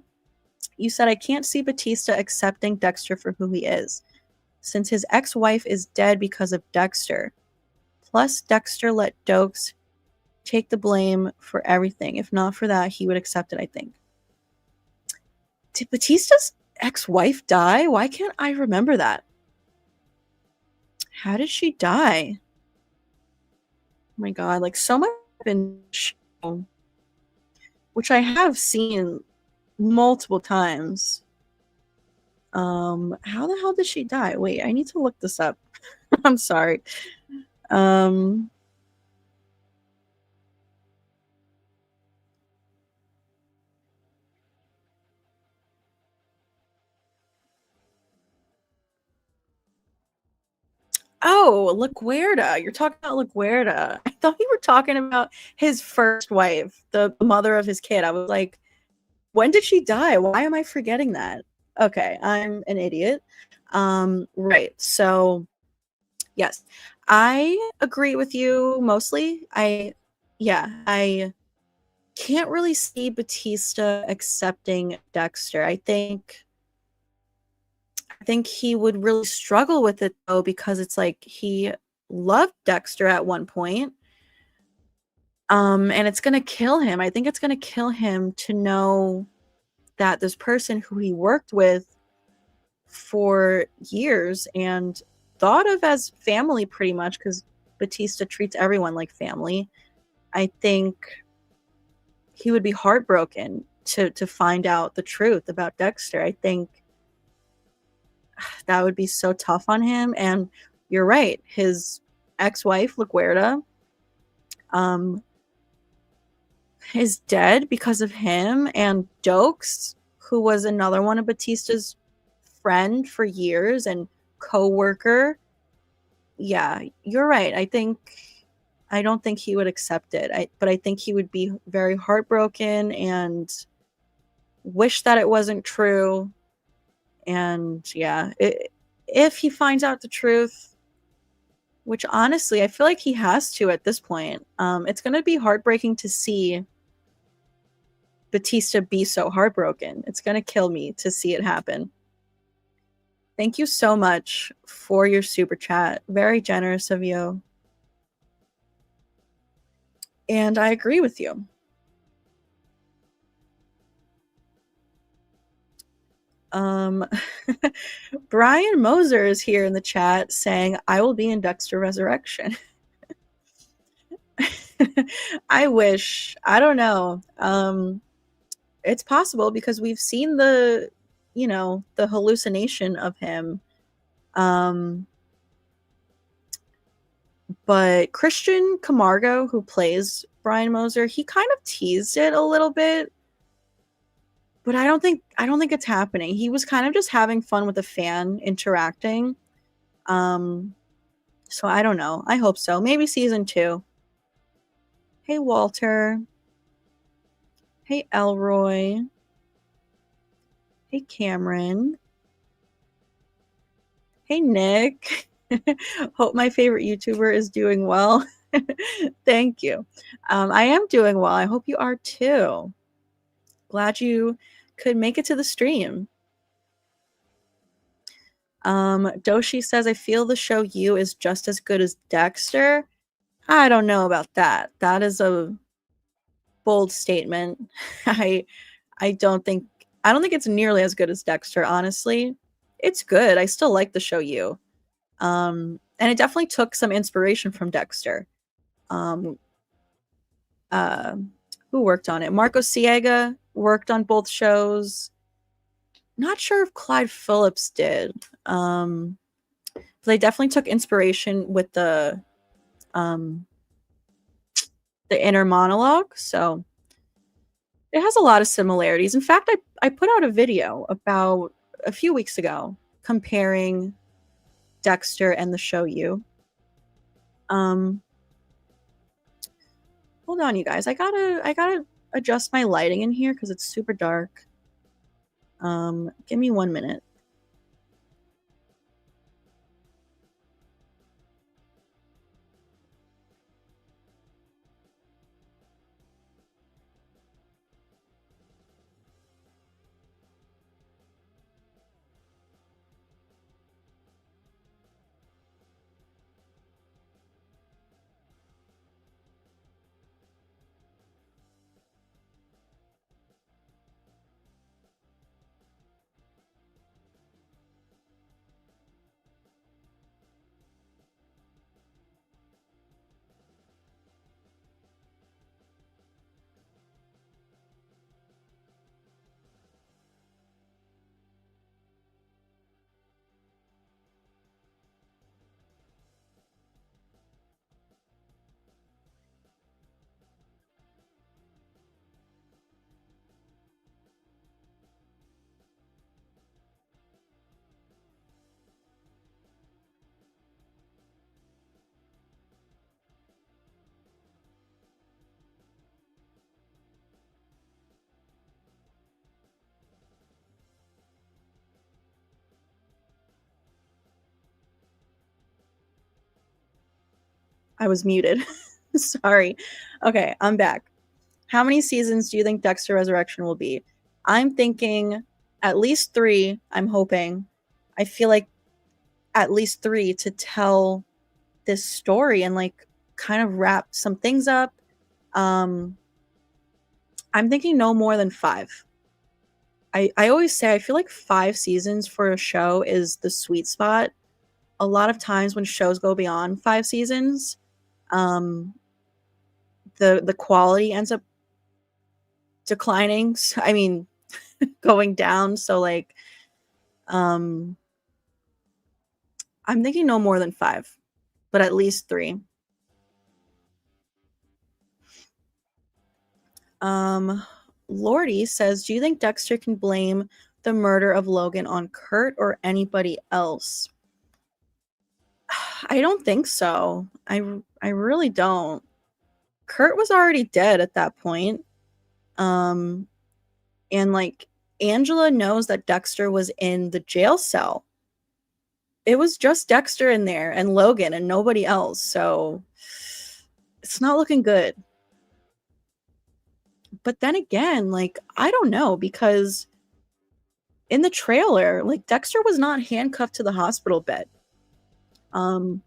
You said, I can't see Batista accepting Dexter for who he is, since his ex-wife is dead because of Dexter. Plus, Dexter let Dokes take the blame for everything. If not for that, he would accept it, I think. Did Batista's ex-wife die? Why can't I remember that? How did she die? Oh my god, like so much been shown, which I have seen multiple times. How the hell did she die? Wait, I need to look this up. I'm sorry. Oh, LaGuerta. You're talking about LaGuerta. I thought you were talking about his first wife, the mother of his kid. I was like, when did she die? Why am I forgetting that? Okay, I'm an idiot. Right. So, yes. I agree with you mostly. I can't really see Batista accepting Dexter. I think he would really struggle with it though, because it's like he loved Dexter at one point. And it's gonna kill him. I think it's gonna kill him to know that this person who he worked with for years and thought of as family pretty much, because Batista treats everyone like family. I think he would be heartbroken to find out the truth about Dexter. I think that would be so tough on him. And you're right, his ex-wife LaGuerta is dead because of him, and Dokes, who was another one of Batista's friend for years and co-worker. Yeah, you're right. I don't think he would accept it. But I think he would be very heartbroken and wish that it wasn't true. And yeah, if he finds out the truth, which honestly I feel like he has to at this point, it's going to be heartbreaking to see Batista be so heartbroken. It's going to kill me to see it happen. Thank you so much for your super chat. Very generous of you. And I agree with you. Brian Moser is here in the chat saying, I will be in Dexter Resurrection. I wish. I don't know. It's possible because we've seen the hallucination of him. But Christian Camargo, who plays Brian Moser, he kind of teased it a little bit. but I don't think it's happening. He was kind of just having fun with a fan interacting. So I don't know. I hope so. Maybe season 2. Hey Walter. Hey Elroy. Hey Cameron. Hey Nick. Hope my favorite YouTuber is doing well. Thank you. I am doing well. I hope you are too. Glad you could make it to the stream. Doshi says, I feel the show You is just as good as Dexter. I don't know about that. That is a bold statement. I don't think it's nearly as good as Dexter, honestly. It's good. I still like the show You. And it definitely took some inspiration from Dexter. Um, who worked on it? Marco Siega worked on both shows. Not sure if Clyde Phillips did. They definitely took inspiration with the inner monologue. So it has a lot of similarities. In fact, I put out a video about a few weeks ago comparing Dexter and the show You. Hold on, you guys. I gotta adjust my lighting in here because it's super dark. Give me 1 minute. I was muted. Sorry. Okay, I'm back. How many seasons do you think Dexter Resurrection will be? I'm thinking at least 3. I'm hoping. I feel like at least 3 to tell this story and like kind of wrap some things up. I'm thinking no more than 5. I always say I feel like 5 seasons for a show is the sweet spot. A lot of times when shows go beyond 5 seasons, the quality ends up declining. I mean, going down. So like, I'm thinking no more than 5, but at least 3. Lordy says, do you think Dexter can blame the murder of Logan on Kurt or anybody else? I don't think so. I really don't. Kurt was already dead at that point. And like Angela knows that Dexter was in the jail cell. It was just Dexter in there and Logan and nobody else. So it's not looking good. But then again, like, I don't know, because in the trailer, like, Dexter was not handcuffed to the hospital bed. And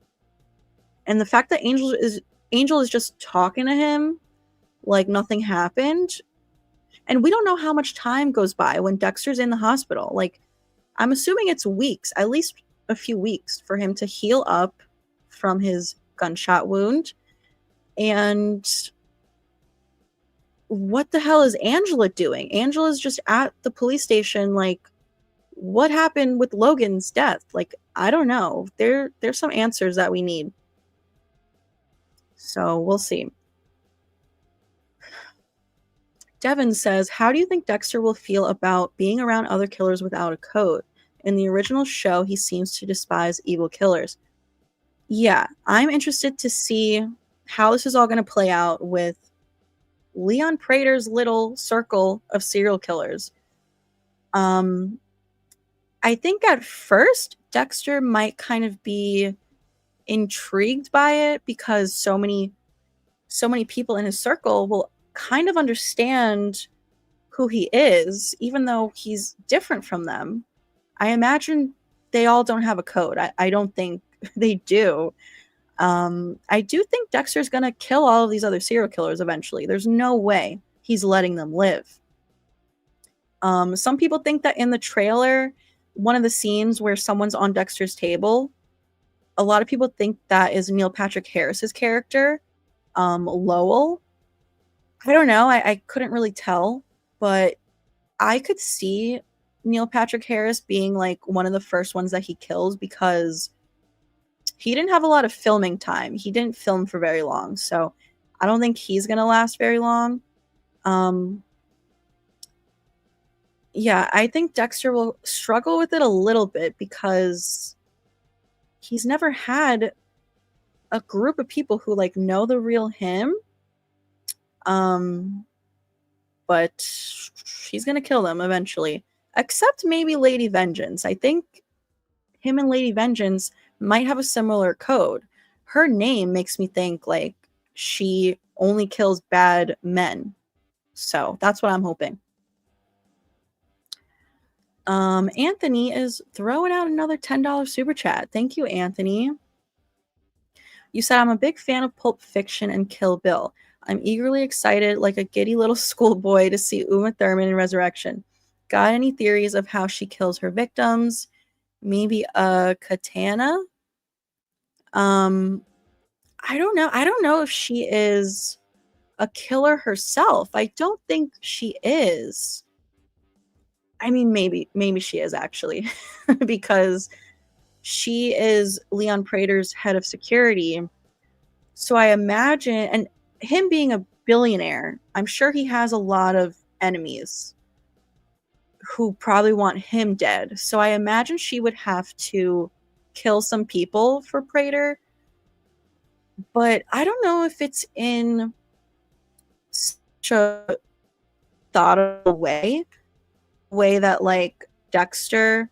the fact that Angel is just talking to him like nothing happened. And we don't know how much time goes by when Dexter's in the hospital. Like, I'm assuming it's weeks, at least a few weeks, for him to heal up from his gunshot wound. And what the hell is Angela doing? Angela's just at the police station, like, what happened with Logan's death? Like, I don't know. There's some answers that we need. So we'll see. Devin says, how do you think Dexter will feel about being around other killers without a code? In the original show, he seems to despise evil killers. Yeah, I'm interested to see how this is all going to play out with Leon Prater's little circle of serial killers. I think at first Dexter might kind of be intrigued by it because so many people in his circle will kind of understand who he is, even though he's different from them. I imagine they all don't have a code. I don't think they do. I do think Dexter's gonna kill all of these other serial killers eventually. There's no way he's letting them live. Some people think that in the trailer, one of the scenes where someone's on Dexter's table, a lot of people think that is Neil Patrick Harris's character, Lowell. I don't know. I couldn't really tell, but I could see Neil Patrick Harris being like one of the first ones that he kills because he didn't have a lot of filming time. He didn't film for very long, so I don't think he's gonna last very long. Yeah, I think Dexter will struggle with it a little bit because he's never had a group of people who like know the real him. But he's gonna kill them eventually. Except maybe Lady Vengeance. I think him and Lady Vengeance might have a similar code. Her name makes me think like she only kills bad men. So that's what I'm hoping. Anthony is throwing out another $10 super chat. Thank you, Anthony. You said, I'm a big fan of Pulp Fiction and Kill Bill. I'm eagerly excited, like a giddy little schoolboy, to see Uma Thurman in Resurrection. Got any theories of how she kills her victims? Maybe a katana? I don't know. I don't know if she is a killer herself. I don't think she is. I mean, maybe she is actually, because she is Leon Prater's head of security. So I imagine, and him being a billionaire, I'm sure he has a lot of enemies who probably want him dead. So I imagine she would have to kill some people for Prater. But I don't know if it's in such a thoughtful way that like Dexter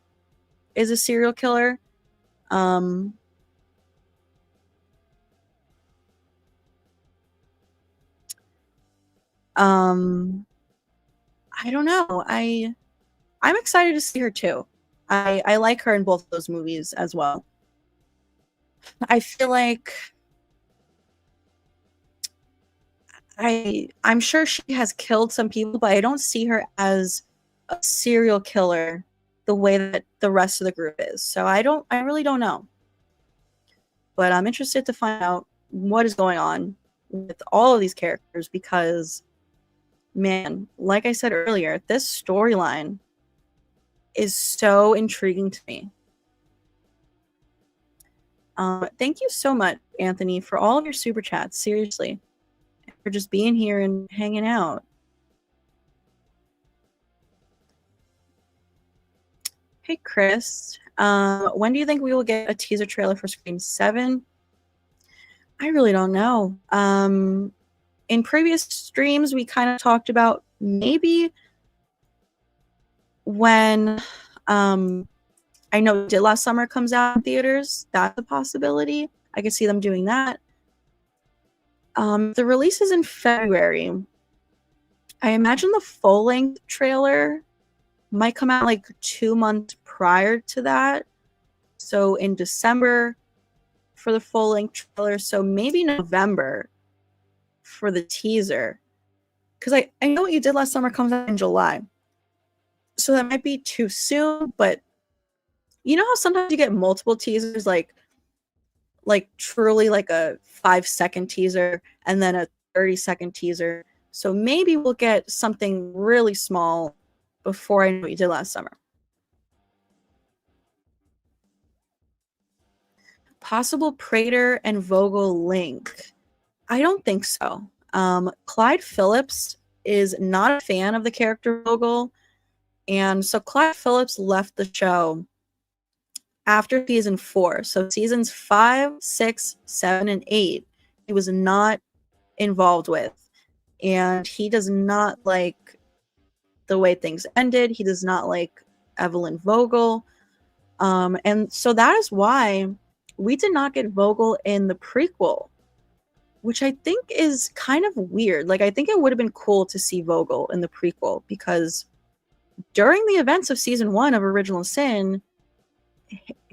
is a serial killer. I don't know. I'm excited to see her too. I like her in both those movies as well. I feel like I'm sure she has killed some people, but I don't see her as a serial killer the way that the rest of the group is. So I really don't know. But I'm interested to find out what is going on with all of these characters because, man, like I said earlier, this storyline is so intriguing to me. Thank you so much, Anthony, for all of your super chats. Seriously, for just being here and hanging out. Hey, Chris. When do you think we will get a teaser trailer for Scream 7? I really don't know. In previous streams, we kind of talked about maybe when I know Did Last Summer comes out in theaters. That's a possibility. I could see them doing that. The release is in February. I imagine the full-length trailer might come out like 2 months prior to that. So in December for the full-length trailer. So maybe November for the teaser. Because I know What You Did Last Summer comes out in July. So that might be too soon, but you know how sometimes you get multiple teasers, like truly like a 5-second teaser and then a 30-second teaser. So maybe we'll get something really small before I Know What You Did Last Summer. Possible Prater and Vogel link. I don't think so. Clyde Phillips is not a fan of the character Vogel, and so Clive Phillips left the show after season 4. So seasons 5, 6, 7, and 8, he was not involved with. And he does not like the way things ended. He does not like Evelyn Vogel. And so that is why we did not get Vogel in the prequel, which I think is kind of weird. Like, I think it would have been cool to see Vogel in the prequel, because during the events of season 1 of Original Sin,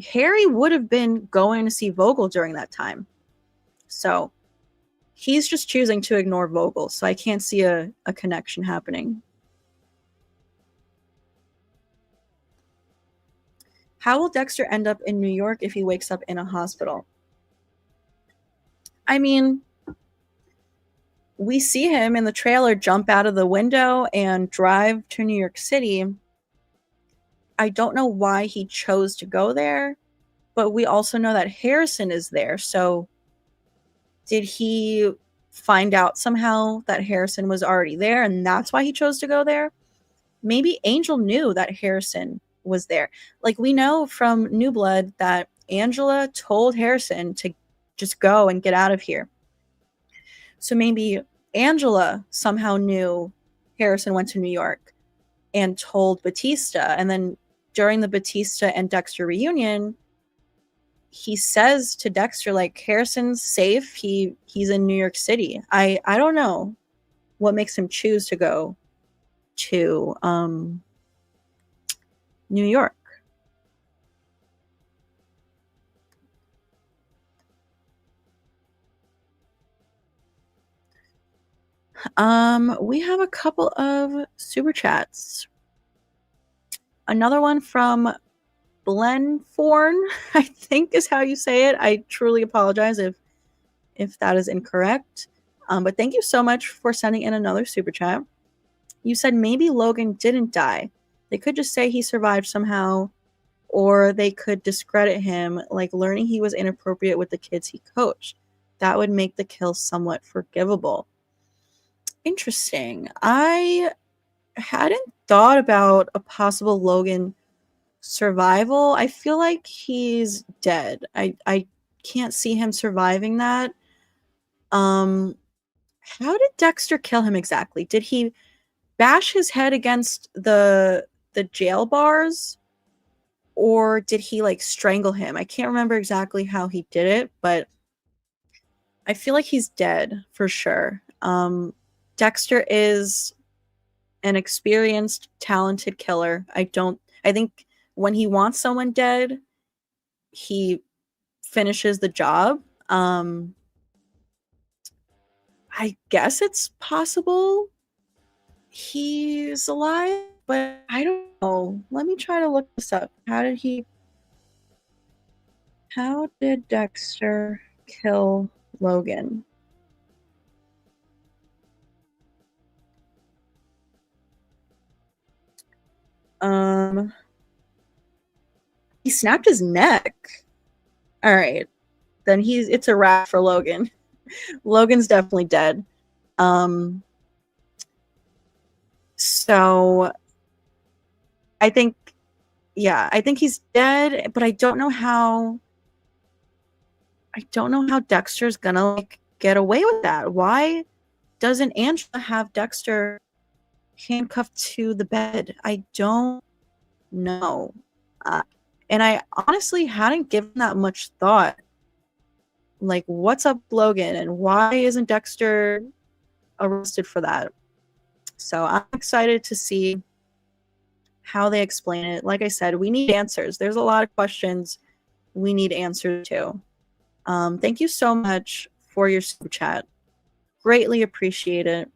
Harry would have been going to see Vogel during that time. So he's just choosing to ignore Vogel, so I can't see a connection happening. How will Dexter end up in New York if he wakes up in a hospital? I mean, we see him in the trailer jump out of the window and drive to New York City. I don't know why he chose to go there, but we also know that Harrison is there. So did he find out somehow that Harrison was already there and that's why he chose to go there? Maybe Angel knew that Harrison was there. Like, we know from New Blood that Angela told Harrison to just go and get out of here. So maybe Angela somehow knew Harrison went to New York and told Batista, and then during the Batista and Dexter reunion, he says to Dexter, like, Harrison's safe. He's in New York City. I don't know what makes him choose to go to New York. We have a couple of super chats. Another one from Blenforn, I think is how you say it. I truly apologize if that is incorrect. But thank you so much for sending in another super chat. You said maybe Logan didn't die. They could just say he survived somehow, or they could discredit him, like learning he was inappropriate with the kids he coached. That would make the kill somewhat forgivable. Interesting. I hadn't thought about a possible Logan survival. I feel like he's dead. I can't see him surviving that. How did Dexter kill him exactly? Did he bash his head against the jail bars, or did he like strangle him? I can't remember exactly how he did it, but I feel like he's dead for sure. Dexter is an experienced, talented killer. I think when he wants someone dead, he finishes the job. I guess it's possible he's alive, but I don't know. Let me try to look this up. How did Dexter kill Logan? He snapped his neck. All right. Then it's a wrap for Logan. Logan's definitely dead. So I think he's dead, but I don't know how Dexter's gonna like get away with that. Why doesn't Angela have Dexter handcuffed to the bed? I don't know. And I honestly hadn't given that much thought. Like, what's up, Logan, and why isn't Dexter arrested for that? So I'm excited to see how they explain it. Like I said, we need answers. There's a lot of questions we need answers to. Thank you so much for your super chat. Greatly appreciate it.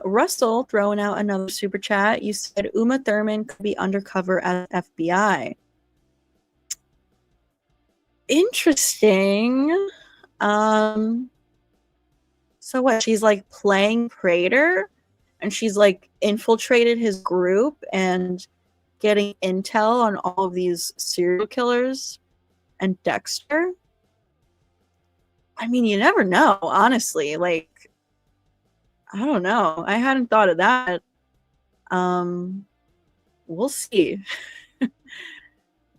Russell throwing out another super chat. You said Uma Thurman could be undercover at FBI. Interesting. So what? She's like playing Praetor, and she's like infiltrated his group and getting intel on all of these serial killers and Dexter. I mean, you never know, honestly. Like, I don't know. I hadn't thought of that. We'll see.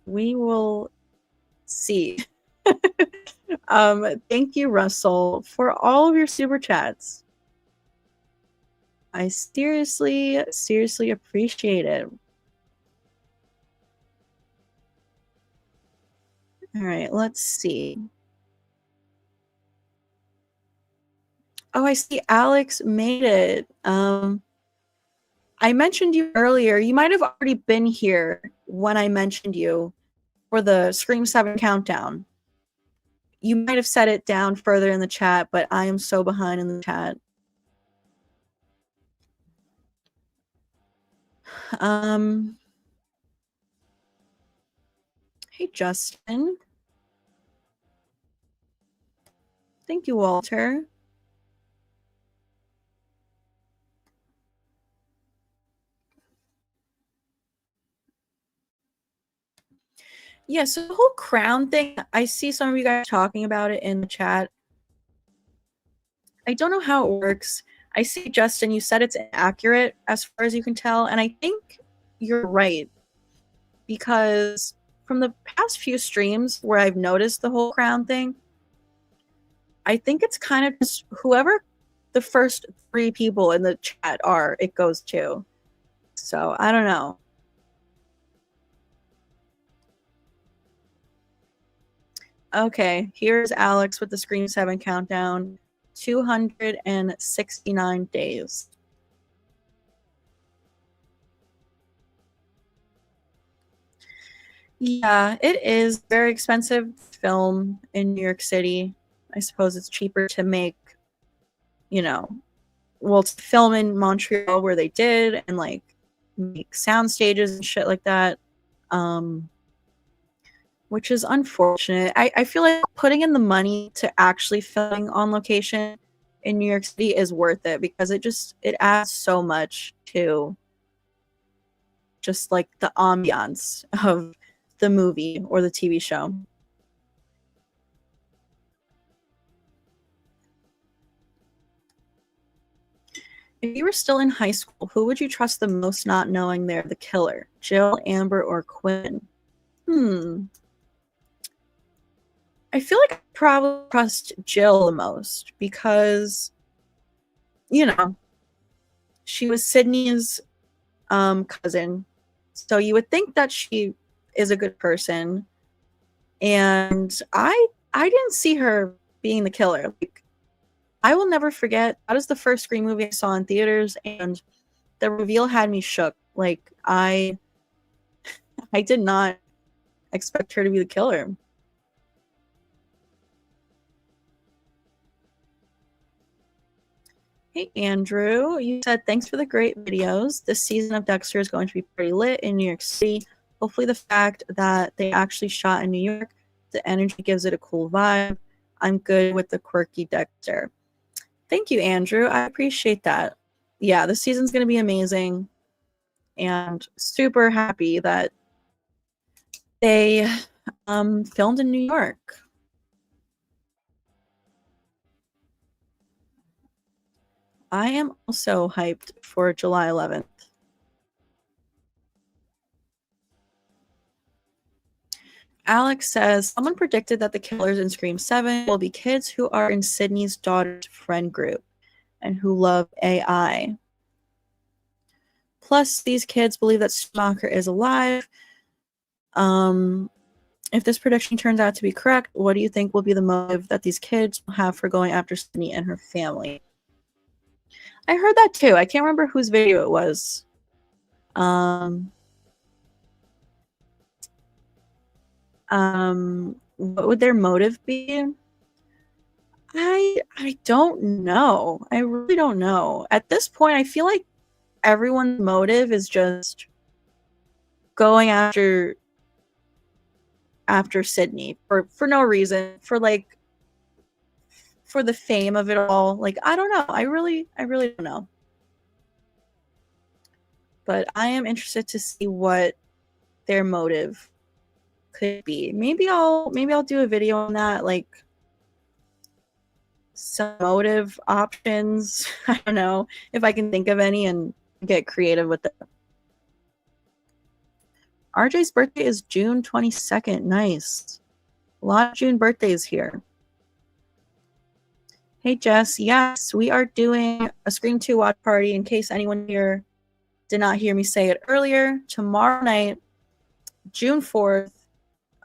We will see. Thank you, Russell, for all of your super chats. I seriously, seriously appreciate it. All right, let's see. Oh, I see Alex made it. I mentioned you earlier. You might have already been here when I mentioned you for the Scream 7 countdown. You might have set it down further in the chat, but I am so behind in the chat. Hey, Justin. Thank you, Walter. Yeah, so the whole crown thing, I see some of you guys talking about it in the chat. I don't know how it works. I see, Justin, you said it's inaccurate as far as you can tell, and I think you're right. Because from the past few streams where I've noticed the whole crown thing, I think it's kind of just whoever the first 3 people in the chat are, it goes to. So, I don't know. Okay, here's Alex with the Scream 7 countdown. 269 days. Yeah, it is very expensive film in New York City. I suppose it's cheaper to make, you know, well, to film in Montreal where they did and like make sound stages and shit like that. Which is unfortunate. I feel like putting in the money to actually filming on location in New York City is worth it because it adds so much to just like the ambiance of the movie or the TV show. If you were still in high school, who would you trust the most not knowing they're the killer? Jill, Amber, or Quinn? I feel like I probably trust Jill the most because, you know, she was Sydney's cousin. So you would think that she is a good person. And I didn't see her being the killer. Like, I will never forget. That is the first Scream movie I saw in theaters, and the reveal had me shook. Like I did not expect her to be the killer. Hey Andrew, you said thanks for the great videos. This season of Dexter is going to be pretty lit in New York City. Hopefully the fact that they actually shot in New York, the energy gives it a cool vibe. I'm good with the quirky Dexter. Thank you, Andrew. I appreciate that. Yeah, this season's going to be amazing. And super happy that they filmed in New York. I am also hyped for July 11th. Alex says, someone predicted that the killers in Scream 7 will be kids who are in Sydney's daughter's friend group and who love AI. Plus, these kids believe that Stalker is alive. If this prediction turns out to be correct, what do you think will be the motive that these kids will have for going after Sydney and her family? I heard that too. I can't remember whose video it was. What would their motive be? I don't know. I really don't know. At this point, I feel like everyone's motive is just going after Sydney for no reason, for like for the fame of it all. Like I don't know. I really don't know. But I am interested to see what their motive could be. Maybe I'll do a video on that, like some motive options. I don't know if I can think of any and get creative with it. RJ's birthday is June 22nd. Nice. A lot of June birthdays here. Hey, Jess. Yes, we are doing a Scream 2 watch party. In case anyone here did not hear me say it earlier, tomorrow night, June 4th,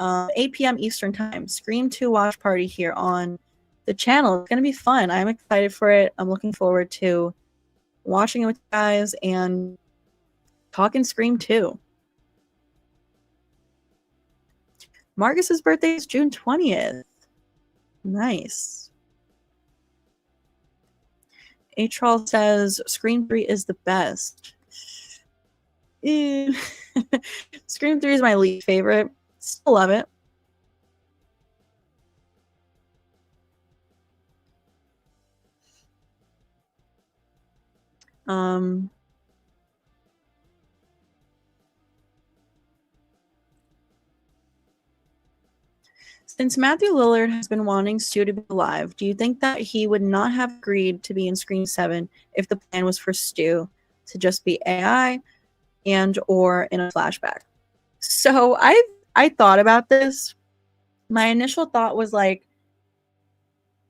8 p.m. Eastern Time, Scream 2 watch party here on the channel. It's going to be fun. I'm excited for it. I'm looking forward to watching it with you guys and talking Scream 2. Marcus's birthday is June 20th. Nice. Atrol says Scream 3 is the best. Scream 3 is my least favorite. Still love it. Since Matthew Lillard has been wanting Stu to be alive, do you think that he would not have agreed to be in Scream 7 if the plan was for Stu to just be AI and or in a flashback? So I thought about this. My initial thought was like,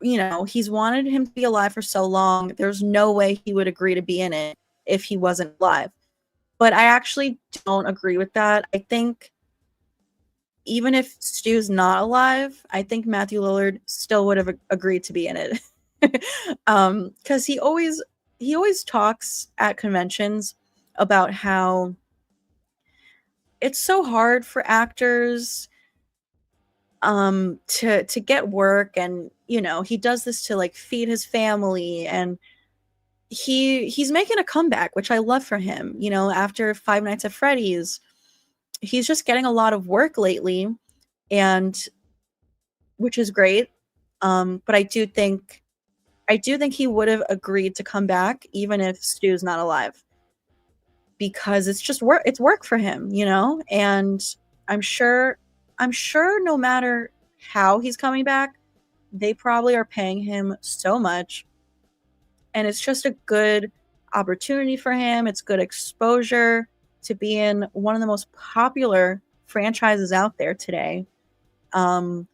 you know, he's wanted him to be alive for so long. There's no way he would agree to be in it if he wasn't alive. But I actually don't agree with that. I think even if Stu's not alive, I think Matthew Lillard still would have agreed to be in it. Because he always talks at conventions about how it's so hard for actors to get work, and you know, he does this to like feed his family, and he's making a comeback, which I love for him. You know, after Five Nights at Freddy's, he's just getting a lot of work lately, and which is great. But I do think he would have agreed to come back even if Stu's not alive, because it's just work. It's work for him, you know. And I'm sure no matter how he's coming back, they probably are paying him so much, and it's just a good opportunity for him. It's good exposure to be in one of the most popular franchises out there today. To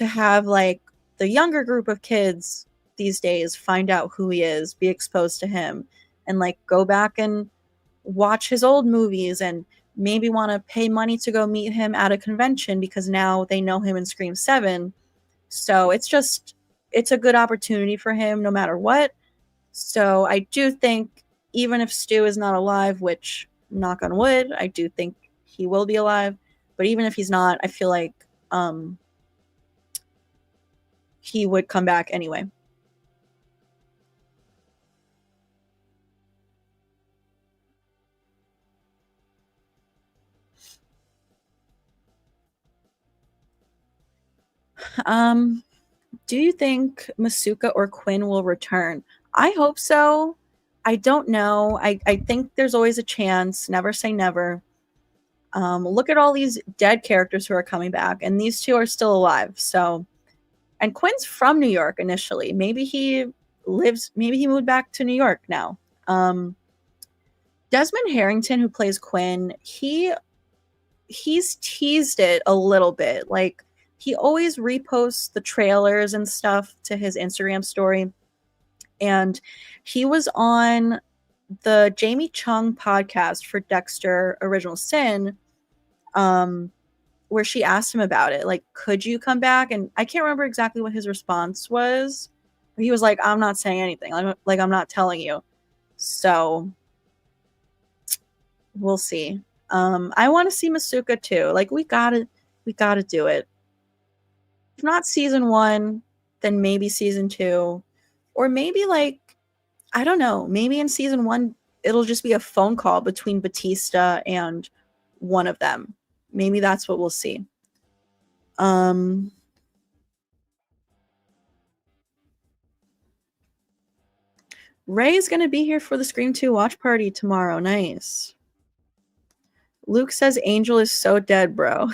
have like the younger group of kids these days find out who he is, be exposed to him, and like go back and watch his old movies, and maybe want to pay money to go meet him at a convention because now they know him in Scream 7. So it's a good opportunity for him no matter what. So I do think even if Stu is not alive, which knock on wood, I do think he will be alive, but even if he's not, I feel like he would come back anyway. Do you think Masuka or Quinn will return? I hope so. I don't know. I think there's always a chance. Never say never. Look at all these dead characters who are coming back, and these two are still alive. So, and Quinn's from New York initially. Maybe he moved back to New York now. Desmond Harrington, who plays Quinn, he's teased it a little bit. Like, he always reposts the trailers and stuff to his Instagram story. And he was on the Jamie Chung podcast for Dexter Original Sin, where she asked him about it. Like, could you come back? And I can't remember exactly what his response was. He was like, I'm not saying anything. Like I'm not telling you. So we'll see. I want to see Masuka too. Like, we gotta do it. If not season 1, then maybe season 2. Or maybe, like, I don't know, maybe in season 1, it'll just be a phone call between Batista and one of them. Maybe that's what we'll see. Ray's going to be here for the Scream 2 watch party tomorrow. Nice. Luke says Angel is so dead, bro.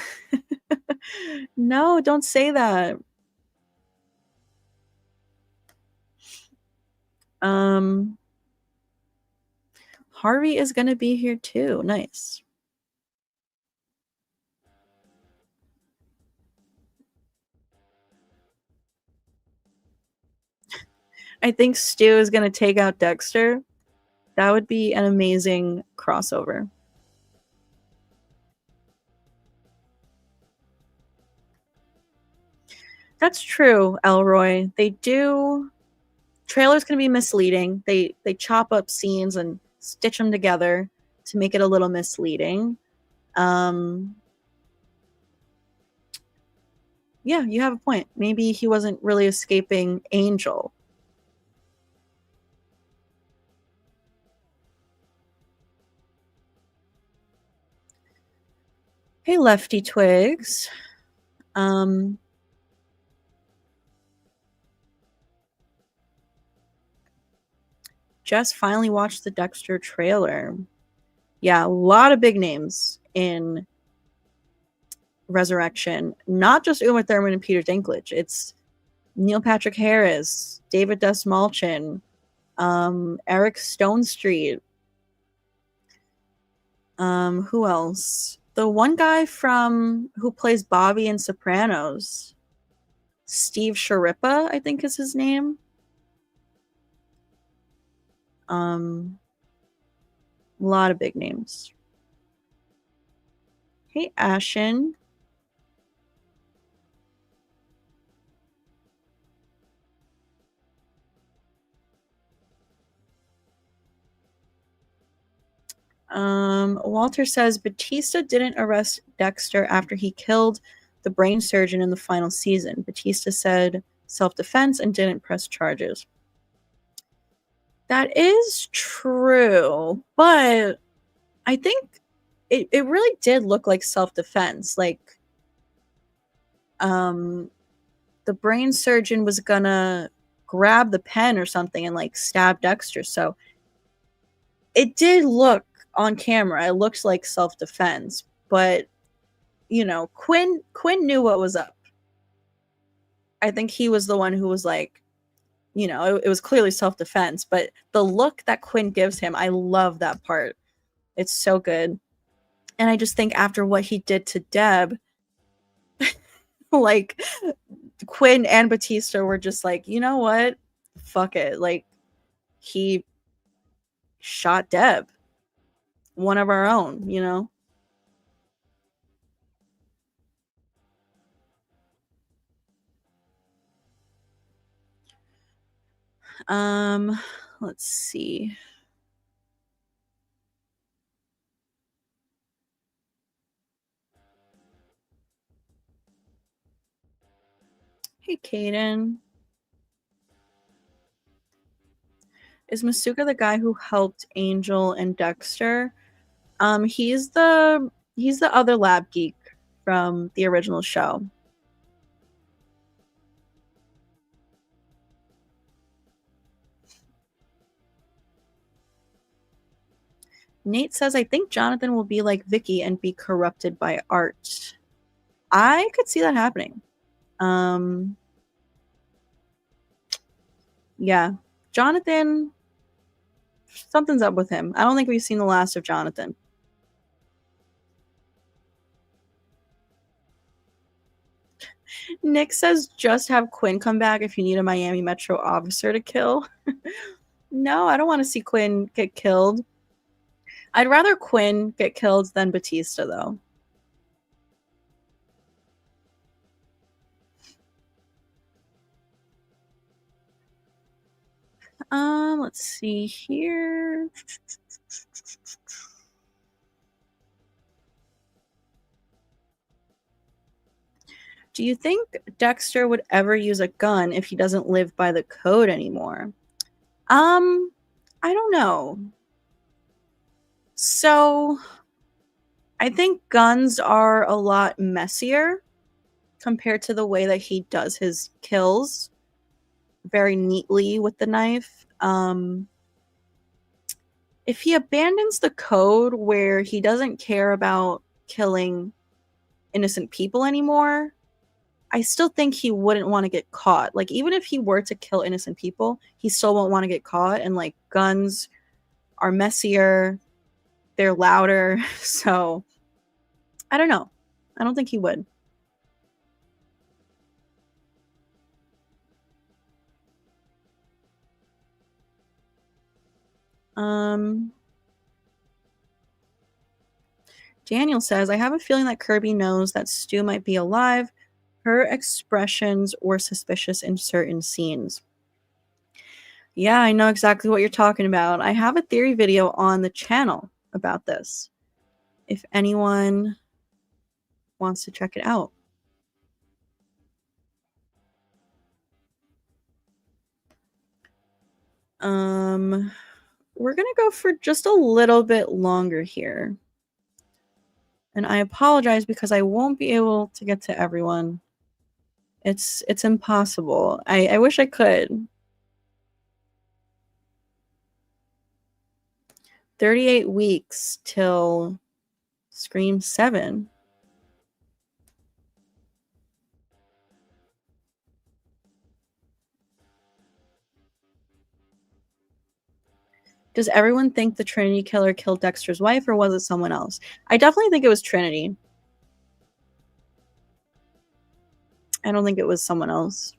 No, don't say that. Harvey is going to be here too. Nice. I think Stu is going to take out Dexter. That would be an amazing crossover. That's true, Elroy. They do. Trailers can be misleading. They chop up scenes and stitch them together to make it a little misleading. Yeah, you have a point. Maybe he wasn't really escaping Angel. Hey, Lefty Twigs. Just finally watched the Dexter trailer. Yeah, a lot of big names in Resurrection. Not just Uma Thurman and Peter Dinklage. It's Neil Patrick Harris, David Dastmalchian, Eric Stonestreet. Who else? The one guy who plays Bobby in Sopranos. Steve Sharippa, I think is his name. A lot of big names. Hey, Ashen. Walter says Batista didn't arrest Dexter after he killed the brain surgeon in the final season. Batista said self-defense and didn't press charges. That is true, but I think it really did look like self-defense. Like, the brain surgeon was gonna grab the pen or something and like stab Dexter. So it did look on camera. It looks like self-defense, but you know, Quinn knew what was up. I think he was the one who was like, you know, it was clearly self-defense, but the look that Quinn gives him, I love that part. It's so good. And I just think after what he did to Deb, like Quinn and Batista were just like, you know what? Fuck it. Like, he shot Deb, one of our own, you know? Let's see. Hey, Kaden. Is Masuka the guy who helped Angel and Dexter? He's the other lab geek from the original show. Nate says, I think Jonathan will be like Vicky and be corrupted by art. I could see that happening. Yeah. Jonathan, something's up with him. I don't think we've seen the last of Jonathan. Nick says, just have Quinn come back if you need a Miami Metro officer to kill. No, I don't want to see Quinn get killed. I'd rather Quinn get killed than Batista, though. Let's see here. Do you think Dexter would ever use a gun if he doesn't live by the code anymore? I don't know. So, I think guns are a lot messier compared to the way that he does his kills very neatly with the knife. If he abandons the code where he doesn't care about killing innocent people anymore, I still think he wouldn't want to get caught. Like, even if he were to kill innocent people, he still won't want to get caught. And like, guns are messier, they're louder. So I don't know. I don't think he would. Daniel says, I have a feeling that Kirby knows that Stu might be alive. Her expressions were suspicious in certain scenes. Yeah, I know exactly what you're talking about. I have a theory video on the channel about this, if anyone wants to check it out. We're gonna go for just a little bit longer here. And I apologize because I won't be able to get to everyone. It's impossible. I wish I could. 38 weeks till Scream 7. Does everyone think the Trinity killer killed Dexter's wife, or was it someone else? I definitely think it was Trinity. I don't think it was someone else.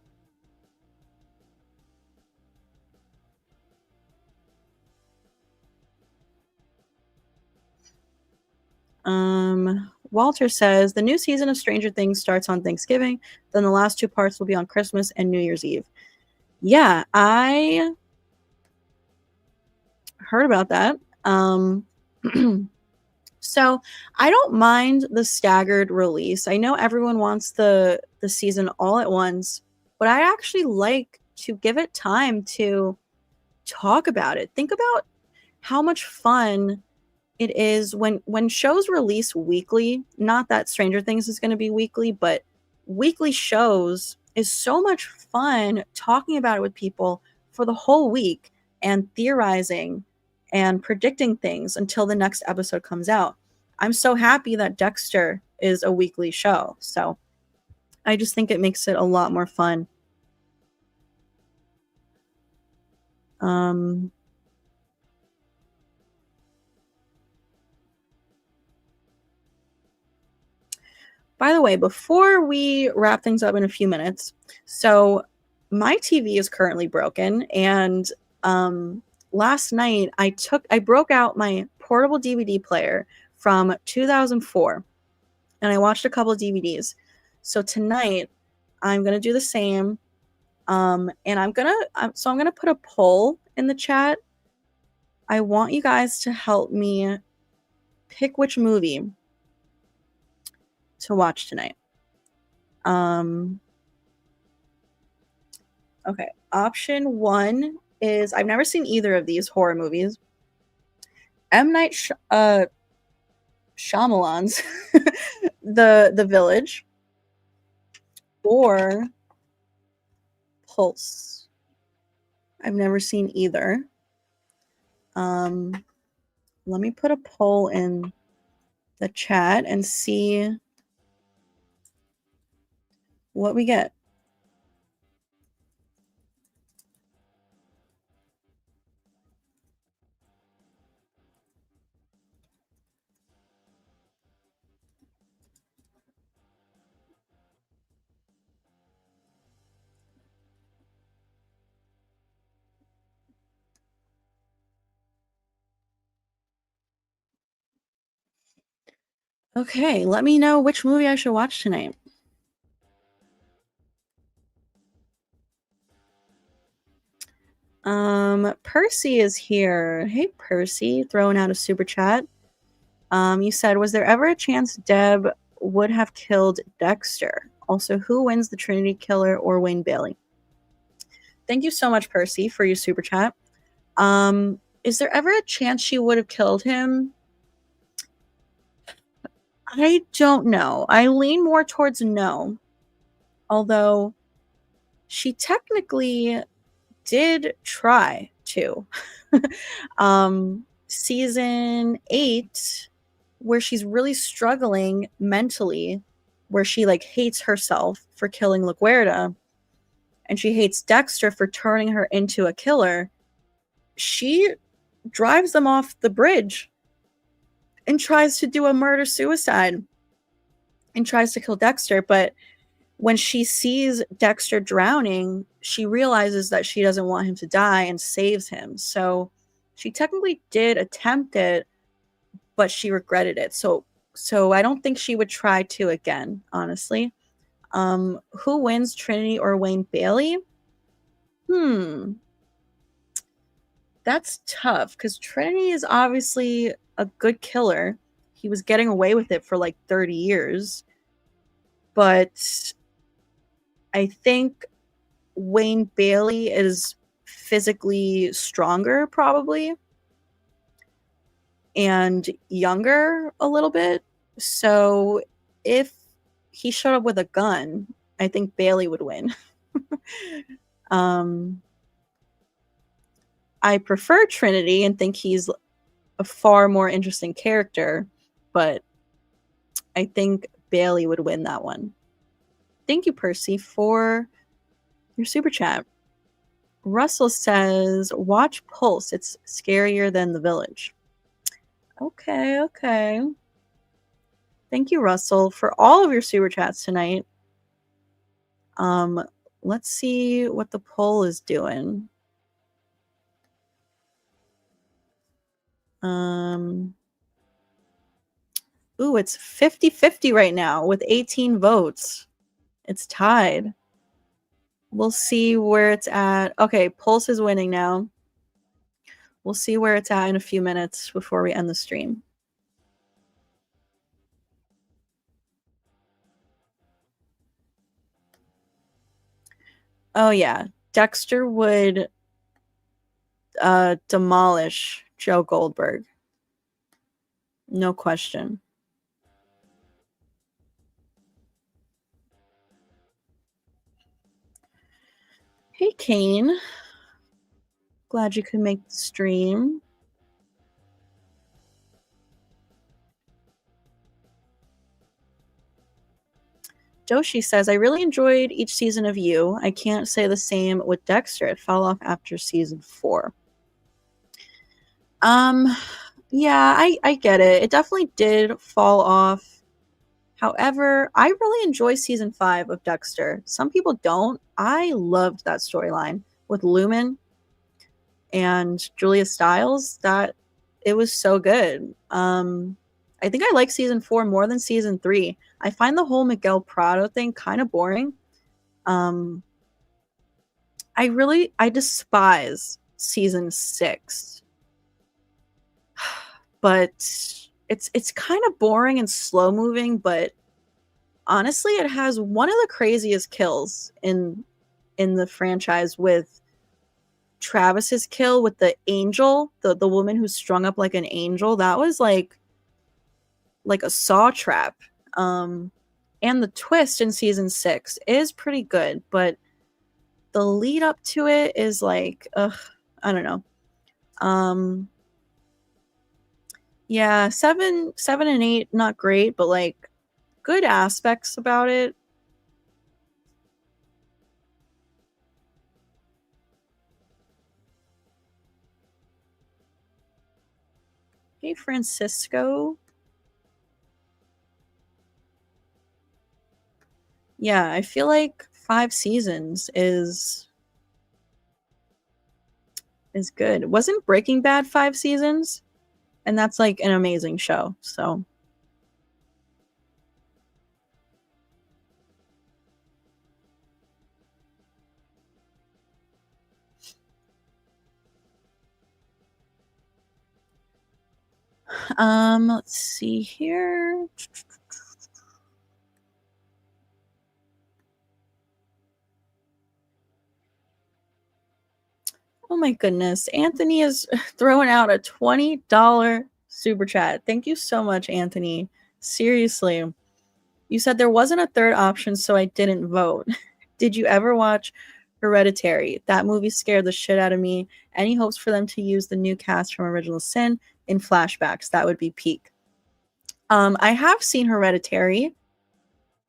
Walter says, the new season of Stranger Things starts on Thanksgiving, then the last 2 parts will be on Christmas and New Year's Eve. Yeah, I heard about that. So I don't mind the staggered release. I know everyone wants the season all at once, but I actually like to give it time to talk about it. Think about how much fun it is when shows release weekly. Not that Stranger Things is going to be weekly, but weekly shows is so much fun talking about it with people for the whole week and theorizing and predicting things until the next episode comes out. I'm so happy that Dexter is a weekly show. So I just think it makes it a lot more fun. By the way, before we wrap things up in a few minutes, so my TV is currently broken, and last night I broke out my portable DVD player from 2004, and I watched a couple of DVDs. So tonight I'm gonna do the same, and I'm gonna put a poll in the chat. I want you guys to help me pick which movie to watch tonight. Okay, option 1 is, I've never seen either of these horror movies. M. Night Shyamalan's The Village, or Pulse. I've never seen either. Let me put a poll in the chat and see what we get. Okay, let me know which movie I should watch tonight. Percy is here. Hey, Percy, throwing out a super chat. You said, was there ever a chance Deb would have killed Dexter? Also, who wins the Trinity killer or Wayne Bailey? Thank you so much, Percy, for your super chat. Is there ever a chance she would have killed him? I don't know. I lean more towards no. Although she technically did try to. Season 8, where she's really struggling mentally where she like hates herself for killing LaGuerta, and she hates Dexter for turning her into a killer, she drives them off the bridge and tries to do a murder-suicide and tries to kill Dexter. But when she sees Dexter drowning, she realizes that she doesn't want him to die and saves him. So she technically did attempt it, but she regretted it. So I don't think she would try to again, honestly. Who wins, Trinity or Wayne Bailey? That's tough because Trinity is obviously a good killer. He was getting away with it for like 30 years. But I think Wayne Bailey is physically stronger, probably, and younger a little bit. So if he showed up with a gun, I think Bailey would win. I prefer Trinity and think he's a far more interesting character, but I think Bailey would win that one. Thank you, Percy, for your super chat. Russell says, watch Pulse. It's scarier than The Village. Okay. Thank you, Russell, for all of your super chats tonight. Let's see what the poll is doing. Ooh, it's 50-50 right now with 18 votes. It's tied. We'll see where it's at. Okay, Pulse is winning now. We'll see where it's at in a few minutes before we end the stream. Oh, yeah. Dexter would demolish Joe Goldberg. No question. Hey, Kane. Glad you could make the stream. Doshi says, I really enjoyed each season of You. I can't say the same with Dexter. It fell off after season 4. Yeah, I get it. It definitely did fall off. However, I really enjoy season 5 of Dexter. Some people don't. I loved that storyline with Lumen and Julia Stiles. That it was so good. I think I like season 4 more than season 3. I find the whole Miguel Prado thing kind of boring. I despise season 6. But it's kind of boring and slow moving, but honestly, it has one of the craziest kills in the franchise with Travis's kill with the angel, the woman who's strung up like an angel. That was like a saw trap. And the twist in season 6 is pretty good, but the lead up to it is like, I don't know. Yeah, 7 and 8, not great, but like good aspects about it. Hey, Francisco. Yeah, I feel like 5 seasons is good. Wasn't Breaking Bad 5 seasons? And that's like an amazing show. So let's see here. Oh my goodness. Anthony is throwing out a $20 super chat. Thank you so much, Anthony. Seriously. You said there wasn't a third option, so I didn't vote. Did you ever watch Hereditary? That movie scared the shit out of me. Any hopes for them to use the new cast from Original Sin in flashbacks? That would be peak. I have seen Hereditary.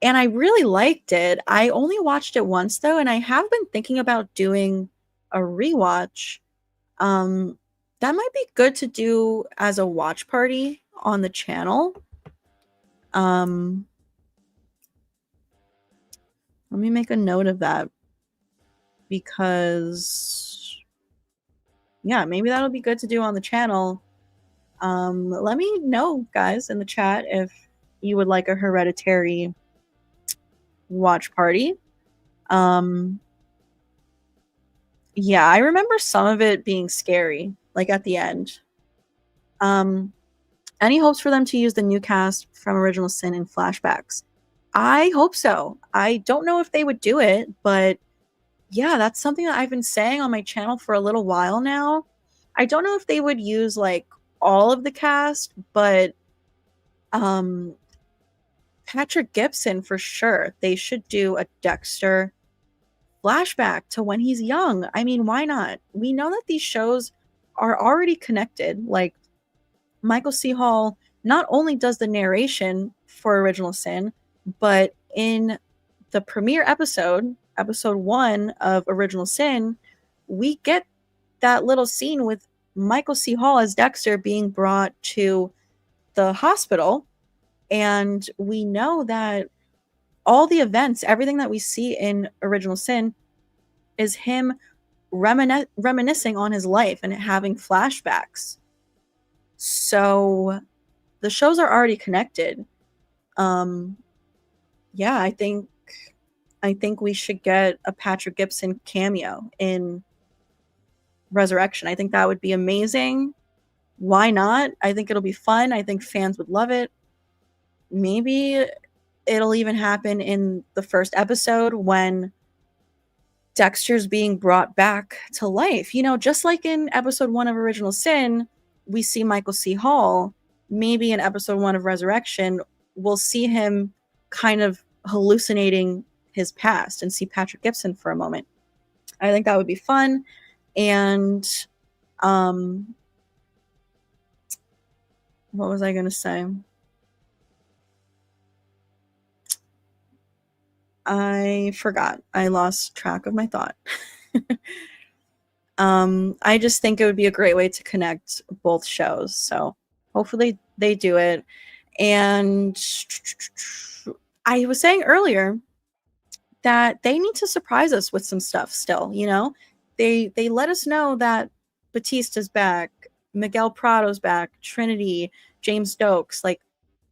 and I really liked it. I only watched it once though, and I have been thinking about doing a rewatch. That might be good to do as a watch party on the channel. Let me make a note of that, because yeah, maybe that'll be good to do on the channel. Let me know, guys, in the chat if you would like a Hereditary watch party. Yeah, I remember some of it being scary, like at the end. Any hopes for them to use the new cast from Original Sin in flashbacks? I hope so. I don't know if they would do it, but yeah, that's something that I've been saying on my channel for a little while now. I don't know if they would use like all of the cast, but Patrick Gibson for sure. They should do a Dexter flashback to when he's young. I mean, why not? We know that these shows are already connected. Like, Michael C. Hall not only does the narration for Original Sin, but in the premiere episode, episode 1 of Original Sin, we get that little scene with Michael C. Hall as Dexter being brought to the hospital. And we know that all the events, everything that we see in Original Sin is him reminiscing on his life and having flashbacks. So the shows are already connected. Yeah, I think we should get a Patrick Gibson cameo in Resurrection. I think that would be amazing. Why not? I think it'll be fun. I think fans would love it. Maybe it'll even happen in the first episode when Dexter's being brought back to life. You know, just like in episode 1 of Original Sin, we see Michael C. Hall. Maybe in episode 1 of Resurrection, we'll see him kind of hallucinating his past and see Patrick Gibson for a moment. I think that would be fun. And what was I going to say? I forgot. I lost track of my thought. I just think it would be a great way to connect both shows. So hopefully they do it. And I was saying earlier that they need to surprise us with some stuff still, you know? They let us know that Batista's back, Miguel Prado's back, Trinity, James Stokes. Like,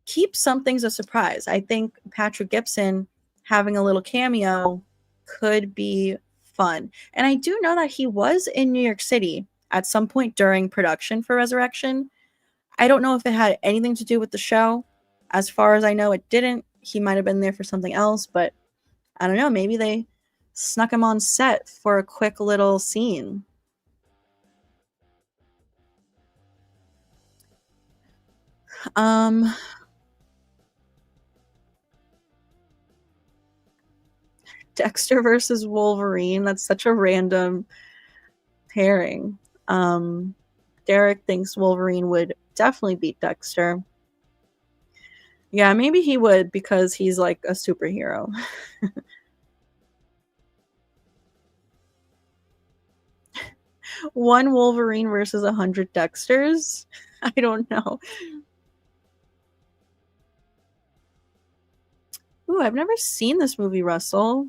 keep some things a surprise. I think Patrick Gibson having a little cameo could be fun. And I do know that he was in New York City at some point during production for Resurrection. I don't know if it had anything to do with the show. As far as I know, it didn't. He might have been there for something else, but I don't know. Maybe they snuck him on set for a quick little scene. Dexter versus Wolverine. That's such a random pairing. Derek thinks Wolverine would definitely beat Dexter. Yeah, maybe he would because he's like a superhero. One Wolverine versus 100 Dexters? I don't know. Ooh, I've never seen this movie, Russell.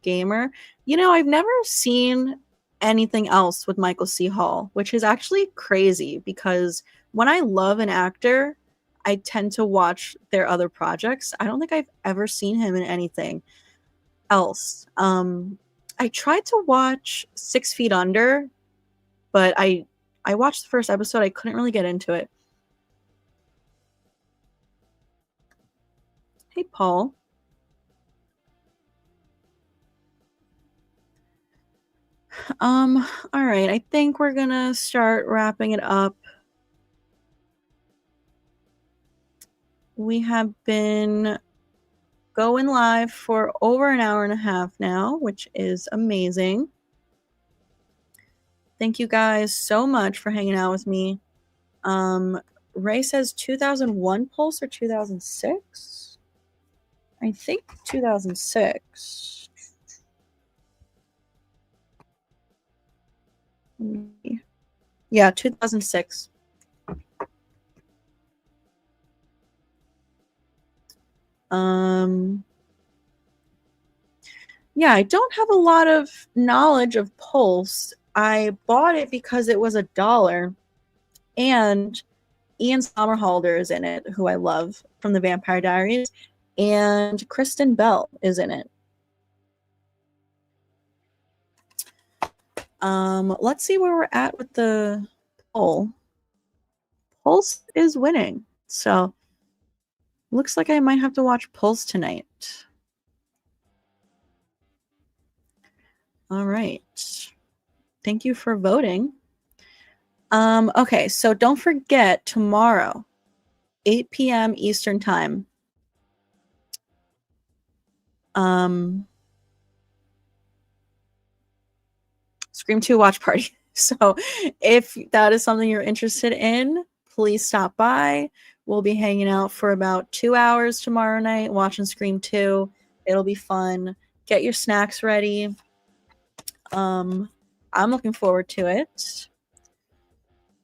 Gamer. You know, I've never seen anything else with Michael C. Hall, which is actually crazy because when I love an actor, I tend to watch their other projects. I don't think I've ever seen him in anything else. I tried to watch 6 Feet Under, but I watched the first episode. I couldn't really get into it. Hey, Paul. All right. I think we're gonna start wrapping it up. We have been going live for over an hour and a half now, which is amazing. Thank you guys so much for hanging out with me. Ray says 2001 Pulse or 2006? I think 2006. Yeah, 2006. Yeah, I don't have a lot of knowledge of Pulse. I bought it because it was $1, and Ian Somerhalder is in it, who I love from the Vampire Diaries, and Kristen Bell is in it. Let's see where we're at with the poll. Pulse is winning, so looks like I might have to watch Pulse tonight. All right. Thank you for voting. Okay, so don't forget tomorrow, 8 p.m. Eastern Time. Scream 2 watch party. So if that is something you're interested in, please stop by. We'll be hanging out for about 2 hours tomorrow night watching Scream 2. It'll be fun. Get your snacks ready. I'm looking forward to it.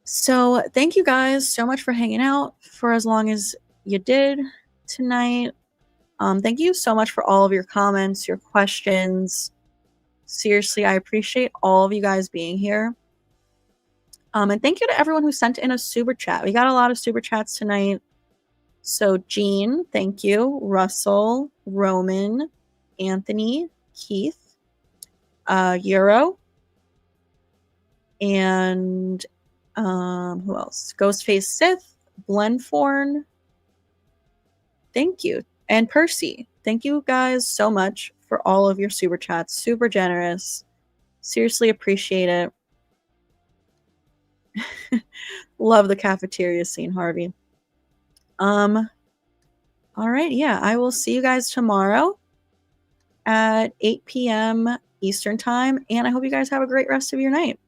So thank you guys so much for hanging out for as long as you did tonight. Thank you so much for all of your comments, your questions. Seriously, I appreciate all of you guys being here. And thank you to everyone who sent in a super chat. We got a lot of super chats tonight. So Jean, thank you. Russell, Roman, Anthony, Keith, Euro, and who else? Ghostface Sith, Blenforn. Thank you. And Percy. Thank you guys so much for all of your super chats. Super generous. Seriously appreciate it. Love the cafeteria scene, Harvey. All right, yeah, I will see you guys tomorrow at 8 p.m. Eastern Time, and I hope you guys have a great rest of your night.